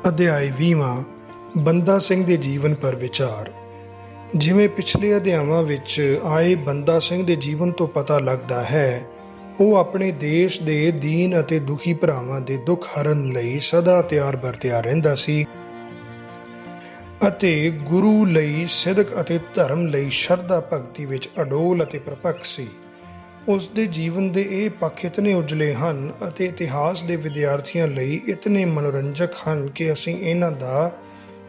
ਅਧਿਆਇ 20ਵਾਂ ਬੰਦਾ ਸਿੰਘ ਦੇ ਜੀਵਨ ਪਰ ਵਿਚਾਰ। ਜਿਵੇਂ ਪਿਛਲੇ ਅਧਿਆਵਾਂ ਵਿੱਚ ਆਏ ਬੰਦਾ ਸਿੰਘ ਦੇ ਜੀਵਨ ਤੋਂ ਪਤਾ ਲੱਗਦਾ ਹੈ, ਉਹ ਆਪਣੇ ਦੇਸ਼ ਦੇ ਦੀਨ ਅਤੇ ਦੁਖੀ ਭਰਾਵਾਂ ਦੇ ਦੁੱਖ ਹਰਨ ਲਈ ਸਦਾ ਤਿਆਰ ਬਰ ਤਿਆਰ ਰਹਿੰਦਾ ਸੀ ਅਤੇ ਗੁਰੂ ਲਈ ਸਿਦਕ ਅਤੇ ਧਰਮ ਲਈ ਸ਼ਰਧਾ ਭਗਤੀ ਵਿੱਚ ਅਡੋਲ ਅਤੇ ਪ੍ਰਪੱਕ ਸੀ। ਉਸ ਦੇ ਜੀਵਨ ਦੇ ਇਹ ਪੱਖ ਇਤਨੇ ਉਜਲੇ ਹਨ ਅਤੇ ਇਤਿਹਾਸ ਦੇ ਵਿਦਿਆਰਥੀਆਂ ਲਈ ਇਤਨੇ ਮਨੋਰੰਜਕ ਹਨ ਕਿ ਅਸੀਂ ਇਹਨਾਂ ਦਾ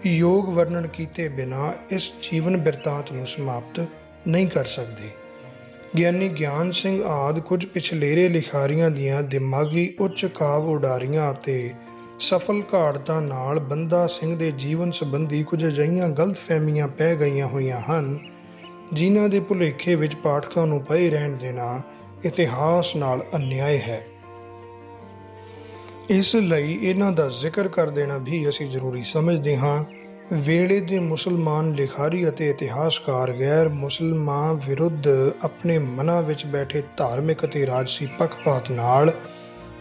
ਯੋਗ ਵਰਣਨ ਕੀਤੇ ਬਿਨਾਂ ਇਸ ਜੀਵਨ ਬਿਰਤਾਂਤ ਨੂੰ ਸਮਾਪਤ ਨਹੀਂ ਕਰ ਸਕਦੇ। ਗਿਆਨੀ ਗਿਆਨ ਸਿੰਘ ਆਦਿ ਕੁਝ ਪਿਛਲੇਰੇ ਲਿਖਾਰੀਆਂ ਦੀਆਂ ਦਿਮਾਗੀ ਉੱਚ ਕਾਵ ਉਡਾਰੀਆਂ ਅਤੇ ਸਫਲ ਘਾੜਤਾਂ ਨਾਲ ਬੰਦਾ ਸਿੰਘ ਦੇ ਜੀਵਨ ਸੰਬੰਧੀ ਕੁਝ ਅਜਿਹੀਆਂ ਗਲਤਫਹਿਮੀਆਂ ਪੈ ਗਈਆਂ ਹੋਈਆਂ ਹਨ, ਜਿਨ੍ਹਾਂ ਦੇ ਭੁਲੇਖੇ ਵਿੱਚ ਪਾਠਕਾਂ ਨੂੰ ਪਏ ਰਹਿਣ ਦੇਣਾ ਇਤਿਹਾਸ ਨਾਲ ਅਨਿਆਏ ਹੈ। ਇਸ ਲਈ ਇਹਨਾਂ ਦਾ ਜ਼ਿਕਰ ਕਰ ਦੇਣਾ ਵੀ ਅਸੀਂ ਜ਼ਰੂਰੀ ਸਮਝਦੇ ਹਾਂ। ਵੇਲੇ ਦੇ ਮੁਸਲਮਾਨ ਲਿਖਾਰੀ ਅਤੇ ਇਤਿਹਾਸਕਾਰ ਗੈਰ ਮੁਸਲਮਾਨ ਵਿਰੁੱਧ ਆਪਣੇ ਮਨਾਂ ਵਿੱਚ ਬੈਠੇ ਧਾਰਮਿਕ ਅਤੇ ਰਾਜਸੀ ਪੱਖਪਾਤ ਨਾਲ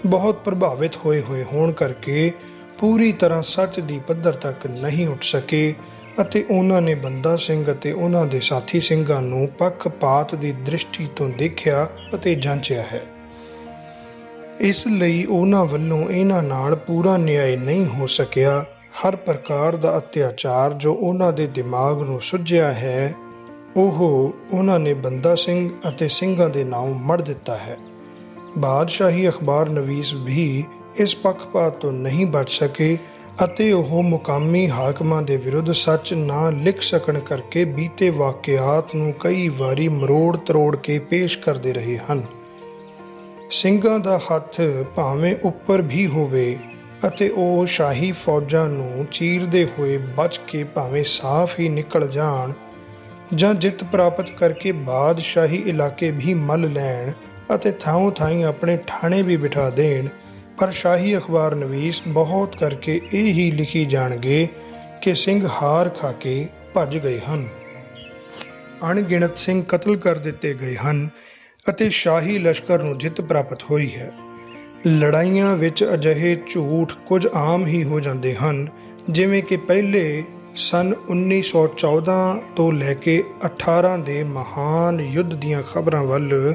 ਬਹੁਤ ਪ੍ਰਭਾਵਿਤ ਹੋਏ ਹੋਣ ਕਰਕੇ ਪੂਰੀ ਤਰ੍ਹਾਂ ਸੱਚ ਦੀ ਪੱਧਰ ਤੱਕ ਨਹੀਂ ਉੱਠ ਸਕੇ ਅਤੇ ਉਹਨਾਂ ਨੇ ਬੰਦਾ ਸਿੰਘ ਅਤੇ ਉਹਨਾਂ ਦੇ ਸਾਥੀ ਸਿੰਘਾਂ ਨੂੰ ਪੱਖਪਾਤ ਦੀ ਦ੍ਰਿਸ਼ਟੀ ਤੋਂ ਦੇਖਿਆ ਅਤੇ ਜਾਂਚਿਆ ਹੈ। ਇਸ ਲਈ ਉਹਨਾਂ ਵੱਲੋਂ ਇਹਨਾਂ ਨਾਲ ਪੂਰਾ ਨਿਆਂ ਨਹੀਂ ਹੋ ਸਕਿਆ। ਹਰ ਪ੍ਰਕਾਰ ਦਾ ਅਤਿਆਚਾਰ ਜੋ ਉਹਨਾਂ ਦੇ ਦਿਮਾਗ ਨੂੰ ਸੁੱਝਿਆ ਹੈ, ਉਹ ਉਹਨਾਂ ਨੇ ਬੰਦਾ ਸਿੰਘ ਅਤੇ ਸਿੰਘਾਂ ਦੇ ਨਾਮ ਮੜ ਦਿੱਤਾ ਹੈ। ਬਾਦਸ਼ਾਹੀ ਅਖਬਾਰ ਨਵੀਸ ਵੀ ਇਸ ਪੱਖਪਾਤ ਤੋਂ ਨਹੀਂ ਬਚ ਸਕੇ ਅਤੇ ਉਹ ਮੁਕਾਮੀ ਹਾਕਮਾਂ ਦੇ ਵਿਰੁੱਧ ਸੱਚ ਨਾ ਲਿਖ ਸਕਣ ਕਰਕੇ ਬੀਤੇ ਵਾਕਿਆਤ ਨੂੰ ਕਈ ਵਾਰੀ ਮਰੋੜ ਤਰੋੜ ਕੇ ਪੇਸ਼ ਕਰਦੇ ਰਹੇ ਹਨ। ਸਿੰਘਾਂ ਦਾ ਹੱਥ ਭਾਵੇਂ ਉੱਪਰ ਵੀ ਹੋਵੇ ਅਤੇ ਉਹ ਸ਼ਾਹੀ ਫੌਜਾਂ ਨੂੰ ਚੀਰਦੇ ਹੋਏ ਬਚ ਕੇ ਭਾਵੇਂ ਸਾਫ਼ ਹੀ ਨਿਕਲ ਜਾਣ ਜਾਂ ਜਿੱਤ ਪ੍ਰਾਪਤ ਕਰਕੇ ਬਾਦਸ਼ਾਹੀ ਇਲਾਕੇ ਵੀ ਮੱਲ ਲੈਣ ਅਤੇ ਥਾਂ ਥਾਈਂ ਆਪਣੇ ਠਾਣੇ ਵੀ ਬਿਠਾ ਦੇਣ, ਪਰ ਸ਼ਾਹੀ ਅਖਬਾਰ ਨਵੀਸ ਬਹੁਤ ਕਰਕੇ ਇਹ ਹੀ ਲਿਖੀ ਜਾਣਗੇ ਕਿ ਸਿੰਘ ਹਾਰ ਖਾ ਕੇ ਭੱਜ ਗਏ ਹਨ, ਅਣਗਿਣਤ ਸਿੰਘ ਕਤਲ ਕਰ ਦਿੱਤੇ ਗਏ ਹਨ ਅਤੇ ਸ਼ਾਹੀ ਲਸ਼ਕਰ ਨੂੰ ਜਿੱਤ ਪ੍ਰਾਪਤ ਹੋਈ ਹੈ। ਲੜਾਈਆਂ ਵਿੱਚ ਅਜਿਹੇ ਝੂਠ ਕੁਝ ਆਮ ਹੀ ਹੋ ਜਾਂਦੇ ਹਨ, ਜਿਵੇਂ ਕਿ ਪਹਿਲੇ ਸਨ 1914 ਤੋਂ ਲੈ ਕੇ 18 ਦੇ ਮਹਾਨ ਯੁੱਧ ਦੀਆਂ ਖਬਰਾਂ ਵੱਲ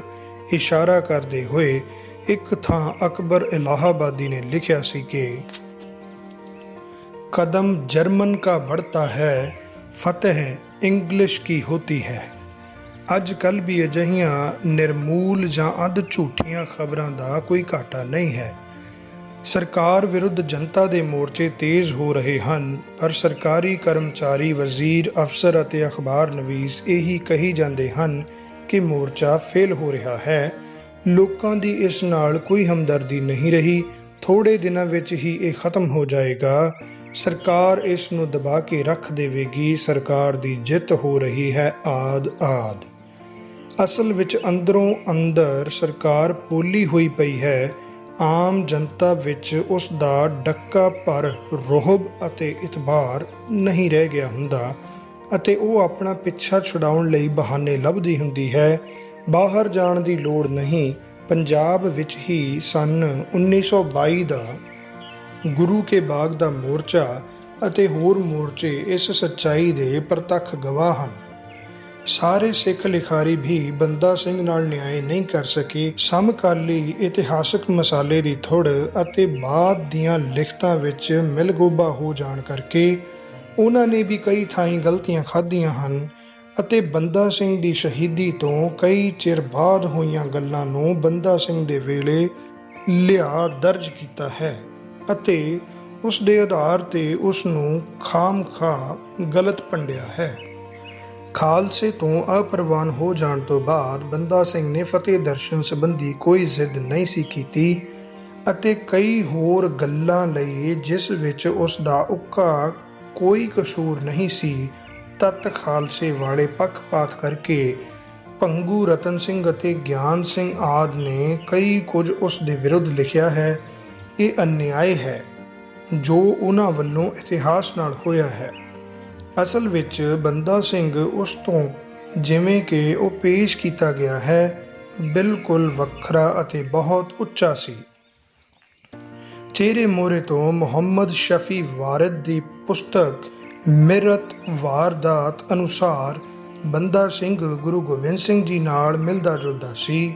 ਇਸ਼ਾਰਾ ਕਰਦੇ ਹੋਏ ਇੱਕ ਥਾਂ ਅਕਬਰ ਇਲਾਹਾਬਾਦੀ ਨੇ ਲਿਖਿਆ ਸੀ ਕਿ ਕਦਮ ਜਰਮਨ ਕਾ बढ़ता ਹੈ, ਫਤਿਹ ਇੰਗਲਿਸ਼ ਕੀ ਹੋਤੀ ਹੈ। ਅੱਜ ਕੱਲ੍ਹ ਵੀ ਅਜਿਹੀਆਂ ਨਿਰਮੂਲ ਜਾਂ ਅੱਧ ਝੂਠੀਆਂ ਖਬਰਾਂ ਦਾ ਕੋਈ ਘਾਟਾ ਨਹੀਂ ਹੈ। ਸਰਕਾਰ ਵਿਰੁੱਧ ਜਨਤਾ ਦੇ ਮੋਰਚੇ ਤੇਜ਼ ਹੋ ਰਹੇ ਹਨ, ਪਰ ਸਰਕਾਰੀ ਕਰਮਚਾਰੀ, ਵਜ਼ੀਰ, ਅਫਸਰ ਅਤੇ ਅਖਬਾਰ ਨਵੀਸ ਇਹੀ ਕਹੀ ਜਾਂਦੇ ਹਨ ਕਿ ਮੋਰਚਾ ਫੇਲ ਹੋ ਰਿਹਾ ਹੈ। ਲੋਕਾਂ ਦੀ ਇਸ ਨਾਲ ਕੋਈ ਹਮਦਰਦੀ ਨਹੀਂ ਰਹੀ। ਥੋੜ੍ਹੇ ਦਿਨਾਂ ਵਿੱਚ ਹੀ ਇਹ ਖਤਮ ਹੋ ਜਾਏਗਾ। ਸਰਕਾਰ ਇਸ ਨੂੰ ਦਬਾ ਕੇ ਰੱਖ ਦੇਵੇਗੀ। ਸਰਕਾਰ ਦੀ ਜਿੱਤ ਹੋ ਰਹੀ ਹੈ ਆਦਿ। ਅਸਲ ਵਿੱਚ ਅੰਦਰੋਂ ਅੰਦਰ ਸਰਕਾਰ ਪੋਲੀ ਹੋਈ ਪਈ ਹੈ। ਆਮ ਜਨਤਾ ਵਿੱਚ ਉਸ ਦਾ ਡੱਕਾ ਪਰ ਰੋਹਬ ਅਤੇ ਇਤਬਾਰ ਨਹੀਂ ਰਹਿ ਗਿਆ ਹੁੰਦਾ ਅਤੇ ਉਹ ਆਪਣਾ ਪਿੱਛਾ ਛੁਡਾਉਣ ਲਈ ਬਹਾਨੇ ਲੱਭਦੀ ਹੁੰਦੀ ਹੈ। ਬਾਹਰ ਜਾਣ ਦੀ ਲੋੜ ਨਹੀਂ। ਪੰਜਾਬ ਵਿੱਚ ਹੀ ਸਨ 1922 ਦਾ ਗੁਰੂ ਕੇ ਬਾਗ ਦਾ ਮੋਰਚਾ ਅਤੇ ਹੋਰ ਮੋਰਚੇ ਇਸ ਸੱਚਾਈ ਦੇ ਪ੍ਰਤੱਖ ਗਵਾਹ ਹਨ। ਸਾਰੇ ਸਿੱਖ ਲਿਖਾਰੀ ਵੀ ਬੰਦਾ ਸਿੰਘ ਨਾਲ ਨਿਆਂ ਨਹੀਂ ਕਰ ਸਕੇ। ਸਮਕਾਲੀ ਇਤਿਹਾਸਕ ਮਸਾਲੇ ਦੀ ਥੁੜ ਅਤੇ ਬਾਅਦ ਦੀਆਂ ਲਿਖਤਾਂ ਵਿੱਚ ਮਿਲਗੋਬਾ ਹੋ ਜਾਣ ਕਰਕੇ ਉਹਨਾਂ ਨੇ ਵੀ ਕਈ ਥਾਈਂ ਗਲਤੀਆਂ ਖਾਧੀਆਂ ਹਨ ਅਤੇ ਬੰਦਾ ਸਿੰਘ ਦੀ ਸ਼ਹੀਦੀ ਤੋਂ ਕਈ ਚਿਰ ਬਾਅਦ ਹੋਈਆਂ ਗੱਲਾਂ ਨੂੰ ਬੰਦਾ ਸਿੰਘ ਦੇ ਵੇਲੇ ਲਿਆ ਦਰਜ ਕੀਤਾ ਹੈ ਅਤੇ ਉਸ ਦੇ ਆਧਾਰ ਤੇ ਉਸ ਨੂੰ ਖਾਮਖਾ ਗਲਤ ਭੰਡਿਆ ਹੈ। ਖਾਲਸੇ ਤੋਂ ਅਪਰਵਾਨ ਹੋ ਜਾਣ ਤੋਂ ਬਾਅਦ ਬੰਦਾ ਸਿੰਘ ਨੇ ਫਤਿਹ ਦਰਸ਼ਨ ਸੰਬੰਧੀ ਕੋਈ ਜ਼ਿੱਦ ਨਹੀਂ ਸੀ ਕੀਤੀ ਅਤੇ ਕਈ ਹੋਰ ਗੱਲਾਂ ਲਈ ਜਿਸ ਵਿੱਚ ਉਸ ਦਾ ਉੱਕਾ ਕੋਈ ਕਸੂਰ ਨਹੀਂ ਸੀ, ਤੱਤ ਖਾਲਸੇ ਵਾਲੇ ਪੱਖਪਾਤ ਕਰਕੇ ਭੰਗੂ ਰਤਨ ਸਿੰਘ ਅਤੇ ਗਿਆਨ ਸਿੰਘ ਆਦਿ ਨੇ ਕਈ ਕੁਝ ਉਸ ਦੇ ਵਿਰੁੱਧ ਲਿਖਿਆ ਹੈ। ਇਹ ਅਨਿਆਏ ਹੈ ਜੋ ਉਹਨਾਂ ਵੱਲੋਂ ਇਤਿਹਾਸ ਨਾਲ ਹੋਇਆ ਹੈ। ਅਸਲ ਵਿੱਚ ਬੰਦਾ ਸਿੰਘ ਉਸ ਤੋਂ ਜਿਵੇਂ ਕਿ ਉਹ ਪੇਸ਼ ਕੀਤਾ ਗਿਆ ਹੈ ਬਿਲਕੁਲ ਵੱਖਰਾ ਅਤੇ ਬਹੁਤ ਉੱਚਾ ਸੀ। ਚਿਹਰੇ ਮੋਹਰੇ ਤੋਂ ਮੁਹੰਮਦ ਸ਼ਫੀ ਵਾਰਿਦ ਦੀ ਪੁਸਤਕ ਮਿਰਤ ਵਾਰਦਾਤ ਅਨੁਸਾਰ ਬੰਦਾ ਸਿੰਘ ਗੁਰੂ ਗੋਬਿੰਦ ਸਿੰਘ ਜੀ ਨਾਲ ਮਿਲਦਾ ਜੁਲਦਾ ਸੀ।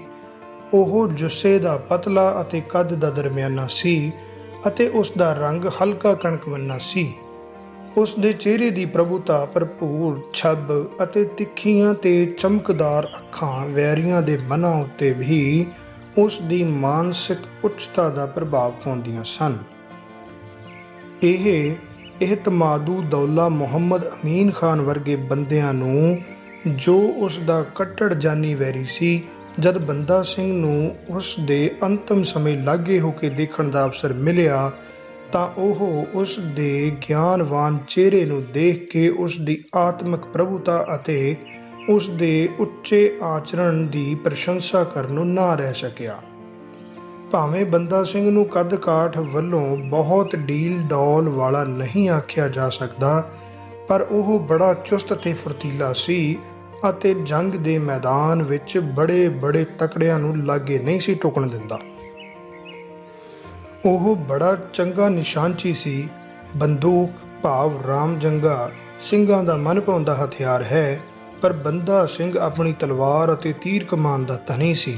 ਉਹ ਜੁੱਸੇ ਦਾ ਪਤਲਾ ਅਤੇ ਕੱਦ ਦਾ ਦਰਮਿਆਨਾ ਸੀ ਅਤੇ ਉਸ ਦਾ ਰੰਗ ਹਲਕਾ ਕਣਕਵੰਨਾ ਸੀ। ਉਸ ਦੇ ਚਿਹਰੇ ਦੀ ਪ੍ਰਭੁਤਾ, ਭਰਪੂਰ ਛੱਬ ਅਤੇ ਤਿੱਖੀਆਂ ਤੇ ਚਮਕਦਾਰ ਅੱਖਾਂ ਵੈਰੀਆਂ ਦੇ ਮਨਾਂ ਉੱਤੇ ਵੀ ਉਸ ਦੀ ਮਾਨਸਿਕ ਉੱਚਤਾ ਦਾ ਪ੍ਰਭਾਵ ਪਾਉਂਦੀਆਂ ਸਨ। ਇਹ ਇਹਤਮਾਦੂ ਦੌਲਾ ਮੁਹੰਮਦ ਅਮੀਨ ਖਾਨ ਵਰਗੇ ਬੰਦਿਆਂ ਨੂੰ, ਜੋ ਉਸ ਦਾ ਕੱਟੜ ਜਾਨੀ ਵੈਰੀ ਸੀ, ਜਦ ਬੰਦਾ ਸਿੰਘ ਨੂੰ ਉਸ ਦੇ ਅੰਤਮ ਸਮੇਂ ਲਾਗੇ ਹੋ ਕੇ ਦੇਖਣ ਦਾ ਅਵਸਰ ਮਿਲਿਆ ਤਾਂ ਉਹ ਉਸ ਦੇ ਗਿਆਨਵਾਨ ਚਿਹਰੇ ਨੂੰ ਦੇਖ ਕੇ ਉਸ ਦੀ ਆਤਮਿਕ ਪ੍ਰਭੁਤਾ ਅਤੇ ਉਸ ਦੇ ਉੱਚੇ ਆਚਰਣ ਦੀ ਪ੍ਰਸ਼ੰਸਾ ਕਰਨ ਨੂੰ ਨਾ ਰਹਿ ਸਕਿਆ। ਭਾਵੇਂ ਬੰਦਾ ਸਿੰਘ ਨੂੰ ਕੱਦ ਕਾਠ ਵੱਲੋਂ ਬਹੁਤ ਡੀਲ ਡੌਲ ਵਾਲਾ ਨਹੀਂ ਆਖਿਆ ਜਾ ਸਕਦਾ, ਪਰ ਉਹ ਬੜਾ ਚੁਸਤ ਤੇ ਫੁਰਤੀਲਾ ਸੀ ਅਤੇ ਜੰਗ ਦੇ ਮੈਦਾਨ ਵਿੱਚ ਬੜੇ ਤਕੜਿਆਂ ਨੂੰ ਲਾਗੇ ਨਹੀਂ ਸੀ ਟੁਕਣ ਦਿੰਦਾ। ਉਹ ਬੜਾ ਚੰਗਾ ਨਿਸ਼ਾਨਚੀ ਸੀ। ਬੰਦੂਕ ਭਾਵ ਰਾਮਜੰਗਾ ਸਿੰਘਾਂ ਦਾ ਮਨ ਭਾਉਂਦਾ ਹਥਿਆਰ ਹੈ, ਪਰ ਬੰਦਾ ਸਿੰਘ ਆਪਣੀ ਤਲਵਾਰ ਅਤੇ ਤੀਰ ਕਮਾਨ ਦਾ ਧਨੀ ਸੀ।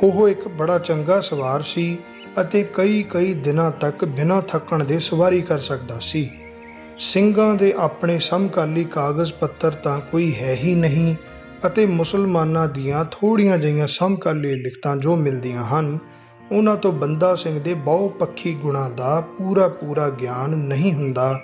ਉਹ ਇੱਕ ਬੜਾ ਚੰਗਾ ਸਵਾਰ ਸੀ ਅਤੇ ਕਈ ਦਿਨਾਂ ਤੱਕ ਬਿਨਾਂ ਥੱਕਣ ਦੇ ਸਵਾਰੀ ਕਰ ਸਕਦਾ ਸੀ। ਸਿੰਘਾਂ ਦੇ ਆਪਣੇ ਸਮਕਾਲੀ ਕਾਗਜ਼ ਪੱਤਰ ਤਾਂ ਕੋਈ ਹੈ ਹੀ ਨਹੀਂ ਅਤੇ ਮੁਸਲਮਾਨਾਂ ਦੀਆਂ ਥੋੜ੍ਹੀਆਂ ਜਿਹੀਆਂ ਸਮਕਾਲੀ ਲਿਖਤਾਂ ਜੋ ਮਿਲਦੀਆਂ ਹਨ, ਉਹਨਾਂ ਤੋਂ ਬੰਦਾ ਸਿੰਘ ਦੇ ਬਹੁਪੱਖੀ ਗੁਣਾਂ ਦਾ ਪੂਰਾ ਗਿਆਨ ਨਹੀਂ ਹੁੰਦਾ।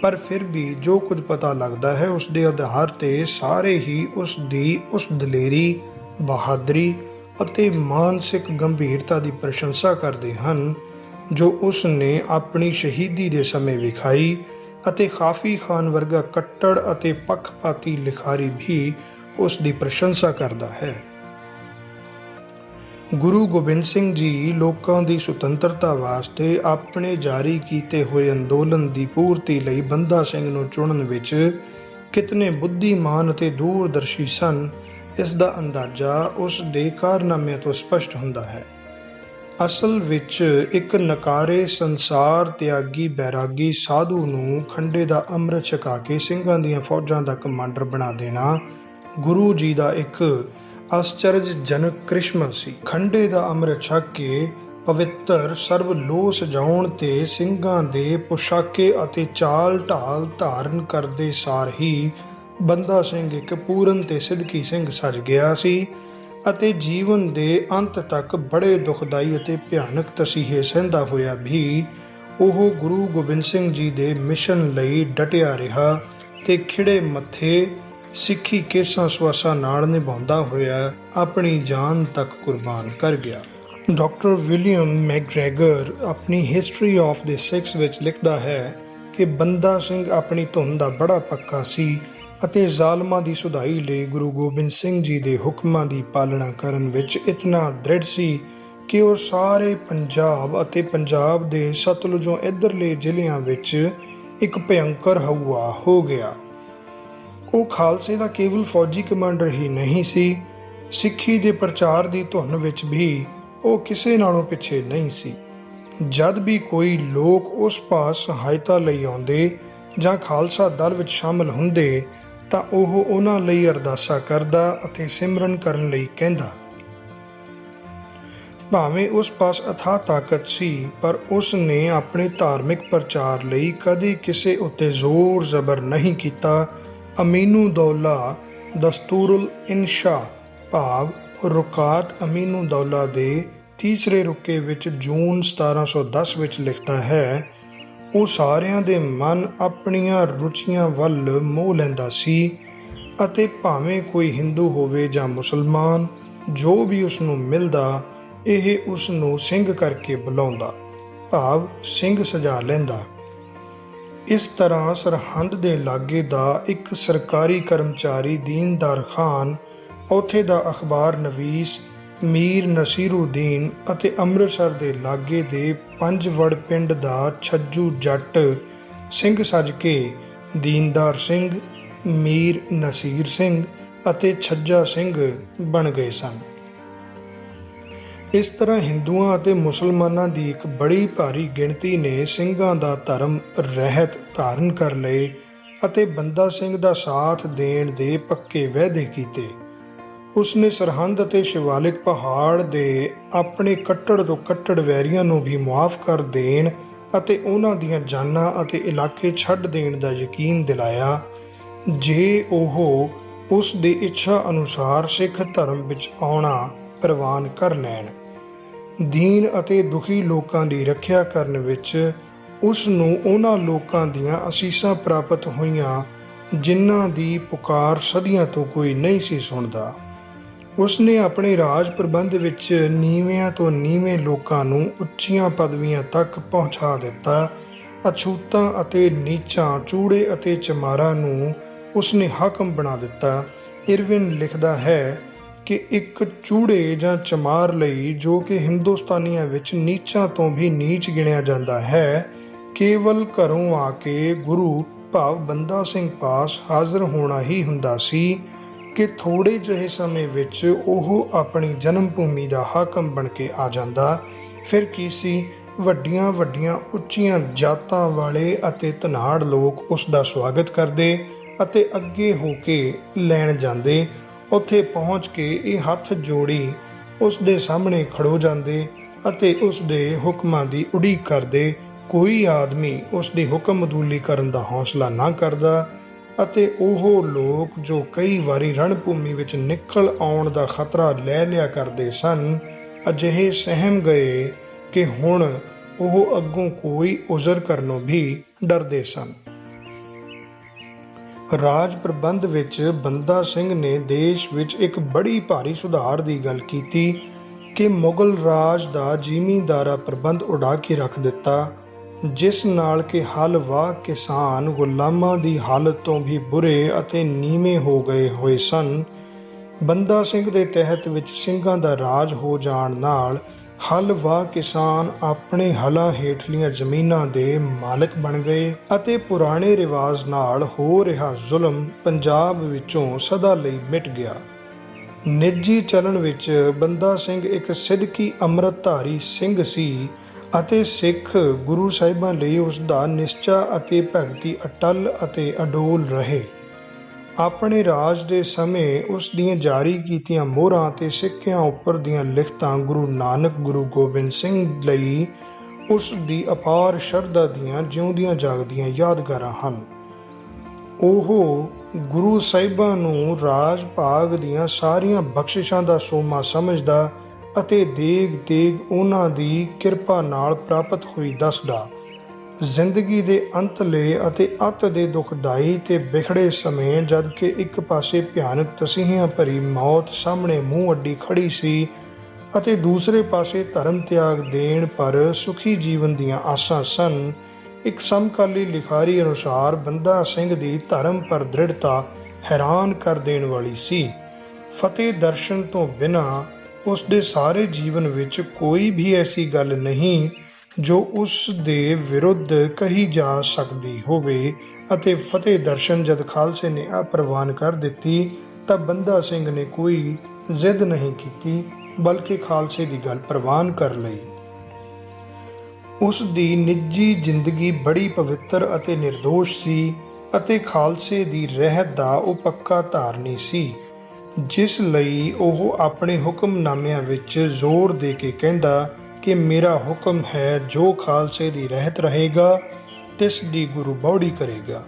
ਪਰ ਫਿਰ ਵੀ ਜੋ ਕੁਝ ਪਤਾ ਲੱਗਦਾ ਹੈ ਉਸ ਦੇ ਆਧਾਰ 'ਤੇ ਸਾਰੇ ਹੀ ਉਸ ਦੀ ਉਸ ਦਲੇਰੀ, ਬਹਾਦਰੀ ਅਤੇ ਮਾਨਸਿਕ ਗੰਭੀਰਤਾ ਦੀ ਪ੍ਰਸ਼ੰਸਾ ਕਰਦੇ ਹਨ ਜੋ ਉਸ ਨੇ ਆਪਣੀ ਸ਼ਹੀਦੀ ਦੇ ਸਮੇਂ ਵਿਖਾਈ, ਅਤੇ ਖਾਫੀ ਖਾਨ ਵਰਗਾ ਕੱਟੜ ਅਤੇ ਪੱਖਪਾਤੀ ਲਿਖਾਰੀ ਵੀ ਉਸ ਦੀ ਪ੍ਰਸ਼ੰਸਾ ਕਰਦਾ ਹੈ। ਗੁਰੂ ਗੋਬਿੰਦ ਸਿੰਘ ਜੀ ਲੋਕਾਂ ਦੀ ਸੁਤੰਤਰਤਾ ਵਾਸਤੇ ਆਪਣੇ ਜਾਰੀ ਕੀਤੇ ਹੋਏ ਅੰਦੋਲਨ ਦੀ ਪੂਰਤੀ ਲਈ ਬੰਦਾ ਸਿੰਘ ਨੂੰ ਚੁਣਨ ਵਿੱਚ ਕਿਤਨੇ ਬੁੱਧੀਮਾਨ ਅਤੇ ਦੂਰਦਰਸ਼ੀ ਸਨ, ਇਸ ਦਾ ਅੰਦਾਜ਼ਾ ਉਸ ਦੇ ਕਾਰਨਾਮਿਆਂ ਤੋਂ ਸਪਸ਼ਟ ਹੁੰਦਾ ਹੈ। ਅਸਲ ਵਿੱਚ ਇੱਕ ਨਕਾਰੇ ਸੰਸਾਰ ਤਿਆਗੀ ਬੈਰਾਗੀ ਸਾਧੂ ਨੂੰ ਖੰਡੇ ਦਾ ਅੰਮ੍ਰਿਤ ਛਕਾ ਕੇ ਸਿੰਘਾਂ ਦੀਆਂ ਫੌਜਾਂ ਦਾ ਕਮਾਂਡਰ ਬਣਾ ਦੇਣਾ ਗੁਰੂ ਜੀ ਦਾ ਇੱਕ ਆਸ਼ਚਰਜਨਕ ਕ੍ਰਿਸ਼ਮਾ ਸੀ। ਖੰਡੇ ਦਾ ਅੰਮ੍ਰਿਤ ਛਕ ਕੇ ਪਵਿੱਤਰ ਸਰਬ ਲੋਹ ਸਜਾਉਣ ਤੇ ਸਿੰਘਾਂ ਦੇ ਪੁਸ਼ਾਕੇ ਅਤੇ ਚਾਲ ਢਾਲ ਧਾਰਨ ਕਰਦੇ ਸਾਰ ਹੀ ਬੰਦਾ ਸਿੰਘ ਇੱਕ ਪੂਰਨ ਤੇ ਸਿੱਧਕੀ ਸਿੰਘ ਸਜ ਗਿਆ ਸੀ ਅਤੇ ਜੀਵਨ ਦੇ ਅੰਤ ਤੱਕ ਬੜੇ ਦੁਖਦਾਈ ਅਤੇ ਭਿਆਨਕ ਤਸੀਹੇ ਸਹਿੰਦਾ ਹੋਇਆ ਵੀ ਉਹ ਗੁਰੂ ਗੋਬਿੰਦ ਸਿੰਘ ਜੀ ਦੇ ਮਿਸ਼ਨ ਲਈ ਡਟਿਆ ਰਿਹਾ ਤੇ ਖਿੜੇ ਮੱਥੇ ਸਿੱਖੀ ਕੇਸਾਂ ਸੁਆਸਾਂ ਨਾਲ ਨਿਭਾਉਂਦਾ ਹੋਇਆ ਆਪਣੀ ਜਾਨ ਤੱਕ ਕੁਰਬਾਨ ਕਰ ਗਿਆ। ਡਾਕਟਰ ਵਿਲੀਅਮ ਮੈਕਗ੍ਰੈਗਰ ਆਪਣੀ ਹਿਸਟਰੀ ਆਫ ਦ ਸਿੱਖਸ ਵਿੱਚ ਲਿਖਦਾ ਹੈ ਕਿ ਬੰਦਾ ਸਿੰਘ ਆਪਣੀ ਧੁਨ ਦਾ ਬੜਾ ਪੱਕਾ ਸੀ ਅਤੇ ਜ਼ਾਲਮਾਂ ਦੀ ਸੁਧਾਈ ਲਈ ਗੁਰੂ ਗੋਬਿੰਦ ਸਿੰਘ ਜੀ ਦੇ ਹੁਕਮਾਂ ਦੀ ਪਾਲਣਾ ਕਰਨ ਵਿੱਚ ਇਤਨਾ ਦ੍ਰਿੜ ਸੀ ਕਿ ਉਹ ਸਾਰੇ ਪੰਜਾਬ ਅਤੇ ਪੰਜਾਬ ਦੇ ਸਤਲੁਜੋਂ ਇੱਧਰਲੇ ਜ਼ਿਲ੍ਹਿਆਂ ਵਿੱਚ ਇੱਕ ਭਿਅੰਕਰ ਹਊਆ ਹੋ ਗਿਆ। ਉਹ ਖਾਲਸੇ ਦਾ ਕੇਵਲ ਫੌਜੀ ਕਮਾਂਡਰ ਹੀ ਨਹੀਂ ਸੀ, ਸਿੱਖੀ ਦੇ ਪ੍ਰਚਾਰ ਦੀ ਧੁਨ ਵਿੱਚ ਵੀ ਉਹ ਕਿਸੇ ਨਾਲੋਂ ਪਿੱਛੇ ਨਹੀਂ ਸੀ। ਜਦ ਵੀ ਕੋਈ ਲੋਕ ਉਸ ਪਾਸ ਸਹਾਇਤਾ ਲਈ ਆਉਂਦੇ ਜਾਂ ਖਾਲਸਾ ਦਲ ਵਿੱਚ ਸ਼ਾਮਲ ਹੁੰਦੇ ਤਾਂ ਉਹ ਉਹਨਾਂ ਲਈ ਅਰਦਾਸਾਂ ਕਰਦਾ ਅਤੇ ਸਿਮਰਨ ਕਰਨ ਲਈ ਕਹਿੰਦਾ। ਭਾਵੇਂ ਉਸ ਪਾਸ ਅਥਾਹ ਤਾਕਤ ਸੀ, ਪਰ ਉਸ ਨੇ ਆਪਣੇ ਧਾਰਮਿਕ ਪ੍ਰਚਾਰ ਲਈ ਕਦੇ ਕਿਸੇ ਉੱਤੇ ਜ਼ੋਰ ਜ਼ਬਰ ਨਹੀਂ ਕੀਤਾ। ਅਮੀਨੂ ਦੌਲਾ ਦਸਤੂਰੁਲ ਇਨਸ਼ਾ ਭਾਵ ਰੁਕਾਤ ਅਮੀਨੂ ਦੌਲਾ ਦੇ ਤੀਸਰੇ ਰੁਕੇ ਵਿੱਚ ਜੂਨ 1710 ਵਿੱਚ ਲਿਖਦਾ ਹੈ, ਉਹ ਸਾਰਿਆਂ ਦੇ ਮਨ ਆਪਣੀਆਂ ਰੁਚੀਆਂ ਵੱਲ ਮੋਹ ਲੈਂਦਾ ਸੀ ਅਤੇ ਭਾਵੇਂ ਕੋਈ ਹਿੰਦੂ ਹੋਵੇ ਜਾਂ ਮੁਸਲਮਾਨ, ਜੋ ਵੀ ਉਸ ਨੂੰ ਮਿਲਦਾ ਇਹ ਉਸ ਨੂੰ ਸਿੰਘ ਕਰਕੇ ਬੁਲਾਉਂਦਾ, ਭਾਵ ਸਿੰਘ ਸਜਾ ਲੈਂਦਾ। ਇਸ ਤਰ੍ਹਾਂ ਸਰਹੰਦ ਦੇ ਲਾਗੇ ਦਾ ਇੱਕ ਸਰਕਾਰੀ ਕਰਮਚਾਰੀ ਦੀਨਦਾਰ ਖਾਨ, ਉੱਥੇ ਦਾ ਅਖਬਾਰ ਨਵੀਸ ਮੀਰ ਨਸੀਰੁਦੀਨ ਅਤੇ ਅੰਮ੍ਰਿਤਸਰ ਦੇ ਲਾਗੇ ਦੇ ਪੰਜਵੜ ਪਿੰਡ ਦਾ ਛੱਜੂ ਜੱਟ ਸਿੰਘ ਸੱਜ ਕੇ ਦੀਨਦਾਰ ਸਿੰਘ, ਮੀਰ ਨਸੀਰ ਸਿੰਘ ਅਤੇ ਛੱਜਾ ਸਿੰਘ ਬਣ ਗਏ ਸਨ। ਇਸ ਤਰ੍ਹਾਂ ਹਿੰਦੂਆਂ ਅਤੇ ਮੁਸਲਮਾਨਾਂ ਦੀ ਇੱਕ ਬੜੀ ਭਾਰੀ ਗਿਣਤੀ ਨੇ ਸਿੰਘਾਂ ਦਾ ਧਰਮ ਰਹਿਤ ਧਾਰਨ ਕਰ ਲਏ ਅਤੇ ਬੰਦਾ ਸਿੰਘ ਦਾ ਸਾਥ ਦੇਣ ਦੇ ਪੱਕੇ ਵਾਅਦੇ ਕੀਤੇ। ਉਸਨੇ ਸਰਹੰਦ ਅਤੇ ਸ਼ਿਵਾਲਿਕ ਪਹਾੜ ਦੇ ਆਪਣੇ ਕੱਟੜ ਤੋਂ ਕੱਟੜ ਵੈਰੀਆਂ ਨੂੰ ਵੀ ਮੁਆਫ ਕਰ ਦੇਣ ਅਤੇ ਉਹਨਾਂ ਦੀਆਂ ਜਾਨਾਂ ਅਤੇ ਇਲਾਕੇ ਛੱਡ ਦੇਣ ਦਾ ਯਕੀਨ ਦਿਲਾਇਆ ਜੇ ਉਹ ਉਸ ਦੀ ਇੱਛਾ ਅਨੁਸਾਰ ਸਿੱਖ ਧਰਮ ਵਿੱਚ ਆਉਣਾ ਪ੍ਰਵਾਨ ਕਰ ਲੈਣ। ਦੀਨ ਅਤੇ ਦੁਖੀ ਲੋਕਾਂ ਦੀ ਰੱਖਿਆ ਕਰਨ ਵਿੱਚ ਉਸ ਨੂੰ ਉਹਨਾਂ ਲੋਕਾਂ ਦੀਆਂ ਅਸੀਸਾਂ ਪ੍ਰਾਪਤ ਹੋਈਆਂ ਜਿਨ੍ਹਾਂ ਦੀ ਪੁਕਾਰ ਸਦੀਆਂ ਤੋਂ ਕੋਈ ਨਹੀਂ ਸੀ ਸੁਣਦਾ। ਉਸ ਨੇ ਆਪਣੇ ਰਾਜ ਪ੍ਰਬੰਧ ਵਿੱਚ ਨੀਵਿਆਂ ਤੋਂ ਨੀਵੇਂ ਲੋਕਾਂ ਨੂੰ ਉੱਚੀਆਂ ਪਦਵੀਆਂ ਤੱਕ ਪਹੁੰਚਾ ਦਿੱਤਾ। ਅਛੂਤਾਂ ਅਤੇ ਨੀਚਾਂ, ਚੂੜੇ ਅਤੇ ਚਮਾਰਾਂ ਨੂੰ ਉਸਨੇ ਹਾਕਮ ਬਣਾ ਦਿੱਤਾ। ਇਰਵਿਨ ਲਿਖਦਾ ਹੈ ਕਿ ਇੱਕ ਚੂੜੇ ਜਾਂ ਚਮਾਰ ਲਈ, ਜੋ ਕਿ ਹਿੰਦੁਸਤਾਨੀਆਂ ਵਿੱਚ ਨੀਚਾਂ ਤੋਂ ਵੀ ਨੀਚ ਗਿਣਿਆ ਜਾਂਦਾ ਹੈ, ਕੇਵਲ ਘਰੋਂ ਆ ਕੇ ਗੁਰੂ ਭਾਵ ਬੰਦਾ ਸਿੰਘ ਪਾਸ ਹਾਜ਼ਰ ਹੋਣਾ ਹੀ ਹੁੰਦਾ ਸੀ ਕਿ ਥੋੜ੍ਹੇ ਜਿਹੇ ਸਮੇਂ ਵਿੱਚ ਉਹ ਆਪਣੀ ਜਨਮ ਭੂਮੀ ਦਾ ਹਾਕਮ ਬਣ ਕੇ ਆ ਜਾਂਦਾ। ਫਿਰ ਕੀ ਸੀ, ਵੱਡੀਆਂ ਵੱਡੀਆਂ ਉੱਚੀਆਂ ਜਾਤਾਂ ਵਾਲੇ ਅਤੇ ਧਨਾੜ ਲੋਕ ਉਸ ਦਾ ਸਵਾਗਤ ਕਰਦੇ ਅਤੇ ਅੱਗੇ ਹੋ ਕੇ ਲੈਣ ਜਾਂਦੇ। ਉੱਥੇ ਪਹੁੰਚ ਕੇ ਇਹ ਹੱਥ ਜੋੜੀ ਉਸ ਦੇ ਸਾਹਮਣੇ ਖੜੋ ਜਾਂਦੇ ਅਤੇ ਉਸ ਦੇ ਹੁਕਮਾਂ ਦੀ ਉਡੀਕ ਕਰਦੇ। ਕੋਈ ਆਦਮੀ ਉਸ ਦੀ ਹੁਕਮ ਅਦੂਲੀ ਕਰਨ ਦਾ ਹੌਸਲਾ ਨਾ ਕਰਦਾ ਅਤੇ ਉਹ ਲੋਕ ਜੋ ਕਈ ਵਾਰੀ ਰਣਭੂਮੀ ਵਿੱਚ ਨਿਕਲ ਆਉਣ ਦਾ ਖਤਰਾ ਲੈ ਲਿਆ ਕਰਦੇ ਸਨ, ਅਜਿਹੇ ਸਹਿਮ ਗਏ ਕਿ ਹੁਣ ਉਹ ਅੱਗੋਂ ਕੋਈ ਉਜ਼ਰ ਕਰਨੋਂ ਵੀ ਡਰਦੇ ਸਨ। ਰਾਜ ਪ੍ਰਬੰਧ ਵਿੱਚ ਬੰਦਾ ਸਿੰਘ ਨੇ ਦੇਸ਼ ਵਿੱਚ ਇੱਕ ਬੜੀ ਭਾਰੀ ਸੁਧਾਰ ਦੀ ਗੱਲ ਕੀਤੀ ਕਿ ਮੁਗਲ ਰਾਜ ਦਾ ਜ਼ਿਮੀਂਦਾਰਾ ਪ੍ਰਬੰਧ ਉਡਾ ਕੇ ਰੱਖ ਦਿੱਤਾ, ਜਿਸ ਨਾਲ ਕਿ ਹਲ ਵਾਹ ਕਿਸਾਨ ਗੁਲਾਮਾਂ ਦੀ ਹਾਲਤ ਤੋਂ ਵੀ ਬੁਰੇ ਅਤੇ ਨੀਵੇਂ ਹੋ ਗਏ ਹੋਏ ਸਨ। ਬੰਦਾ ਸਿੰਘ ਦੇ ਤਹਿਤ ਵਿੱਚ ਸਿੰਘਾਂ ਦਾ ਰਾਜ ਹੋ ਜਾਣ ਨਾਲ ਹਲ ਵਾਹ ਕਿਸਾਨ ਆਪਣੇ ਹਲਾਂ ਹੇਠਲੀਆਂ ਜ਼ਮੀਨਾਂ ਦੇ ਮਾਲਕ ਬਣ ਗਏ ਅਤੇ ਪੁਰਾਣੇ ਰਿਵਾਜ ਨਾਲ ਹੋ ਰਿਹਾ ਜ਼ੁਲਮ ਪੰਜਾਬ ਵਿੱਚੋਂ ਸਦਾ ਲਈ ਮਿਟ ਗਿਆ। ਨਿੱਜੀ ਚਲਣ ਵਿੱਚ ਬੰਦਾ ਸਿੰਘ ਇੱਕ ਸਿੱਧਕੀ ਅੰਮ੍ਰਿਤਧਾਰੀ ਸਿੰਘ ਸੀ ਅਤੇ ਸਿੱਖ ਗੁਰੂ ਸਾਹਿਬਾਂ ਲਈ ਉਸ ਦਾ ਨਿਸ਼ਚਾ ਅਤੇ ਭਗਤੀ ਅਟੱਲ ਅਤੇ ਅਡੋਲ ਰਹੇ। ਆਪਣੇ ਰਾਜ ਦੇ ਸਮੇਂ ਉਸ ਦੀਆਂ ਜਾਰੀ ਕੀਤੀਆਂ ਮੋਹਰਾਂ ਅਤੇ ਸਿੱਕਿਆਂ ਉੱਪਰ ਦੀਆਂ ਲਿਖਤਾਂ ਗੁਰੂ ਨਾਨਕ ਗੁਰੂ ਗੋਬਿੰਦ ਸਿੰਘ ਲਈ ਉਸ ਦੀ ਅਪਾਰ ਸ਼ਰਧਾ ਦੀਆਂ ਜਿਉਂਦੀਆਂ ਜਾਗਦੀਆਂ ਯਾਦਗਾਰਾਂ ਹਨ। ਉਹ ਗੁਰੂ ਸਾਹਿਬਾਂ ਨੂੰ ਰਾਜ ਭਾਗ ਦੀਆਂ ਸਾਰੀਆਂ ਬਖਸ਼ਿਸ਼ਾਂ ਦਾ ਸੋਮਾ ਸਮਝਦਾ ਅਤੇ ਦੇਗ ਦੇਗ ਉਹਨਾਂ ਦੀ ਕਿਰਪਾ ਨਾਲ ਪ੍ਰਾਪਤ ਹੋਈ ਦੱਸਦਾ। ਜ਼ਿੰਦਗੀ ਦੇ ਅੰਤਲੇ ਅਤੇ ਅੱਤ ਦੇ ਦੁਖਦਾਈ ਤੇ ਵਿਖੜੇ ਸਮੇਂ ਜਦ ਕਿ ਇੱਕ ਪਾਸੇ ਭਿਆਨਕ ਤਸੀਹਿਆਂ ਭਰੀ ਮੌਤ ਸਾਹਮਣੇ ਮੂੰਹ ਅੱਡੀ ਖੜੀ ਸੀ ਅਤੇ ਦੂਸਰੇ ਪਾਸੇ ਧਰਮ ਤਿਆਗ ਦੇਣ ਪਰ ਸੁਖੀ ਜੀਵਨ ਦੀਆਂ ਆਸਾਂ ਸਨ, ਇੱਕ ਸਮਕਾਲੀ ਲਿਖਾਰੀ ਅਨੁਸਾਰ ਬੰਦਾ ਸਿੰਘ ਦੀ ਧਰਮ ਪਰ ਦ੍ਰਿੜਤਾ ਹੈਰਾਨ ਕਰ ਦੇਣ ਵਾਲੀ ਸੀ। ਫਤਿਹ ਦਰਸ਼ਨ ਤੋਂ ਬਿਨਾਂ ਉਸ ਦੇ ਸਾਰੇ ਜੀਵਨ ਵਿੱਚ ਕੋਈ ਵੀ ਐਸੀ ਗੱਲ ਨਹੀਂ ਜੋ ਉਸ ਦੇ ਵਿਰੁੱਧ ਕਹੀ ਜਾ ਸਕਦੀ ਹੋਵੇ ਅਤੇ ਫਤਿਹ ਦਰਸ਼ਨ ਜਦ ਖਾਲਸੇ ਨੇ ਪ੍ਰਵਾਨ ਕਰ ਦਿੱਤੀ ਤਾਂ ਬੰਦਾ ਸਿੰਘ ਨੇ ਕੋਈ ਜ਼ਿੱਦ ਨਹੀਂ ਕੀਤੀ, ਬਲਕਿ ਖਾਲਸੇ ਦੀ ਗੱਲ ਪ੍ਰਵਾਨ ਕਰ ਲਈ। ਉਸ ਦੀ ਨਿੱਜੀ ਜ਼ਿੰਦਗੀ ਬੜੀ ਪਵਿੱਤਰ ਅਤੇ ਨਿਰਦੋਸ਼ ਸੀ ਅਤੇ ਖਾਲਸੇ ਦੀ ਰਹਿਤ ਦਾ ਉਹ ਪੱਕਾ ਧਾਰਨੀ ਸੀ, ਜਿਸ ਲਈ ਉਹ ਆਪਣੇ ਹੁਕਮਨਾਮਿਆਂ ਵਿੱਚ ਜ਼ੋਰ ਦੇ ਕੇ ਕਹਿੰਦਾ ਕਿ ਮੇਰਾ ਹੁਕਮ ਹੈ ਜੋ ਖਾਲਸੇ ਦੀ ਰਹਿਤ ਰਹੇਗਾ ਤਿਸ ਦੀ ਗੁਰੂ ਬੌੜੀ ਕਰੇਗਾ।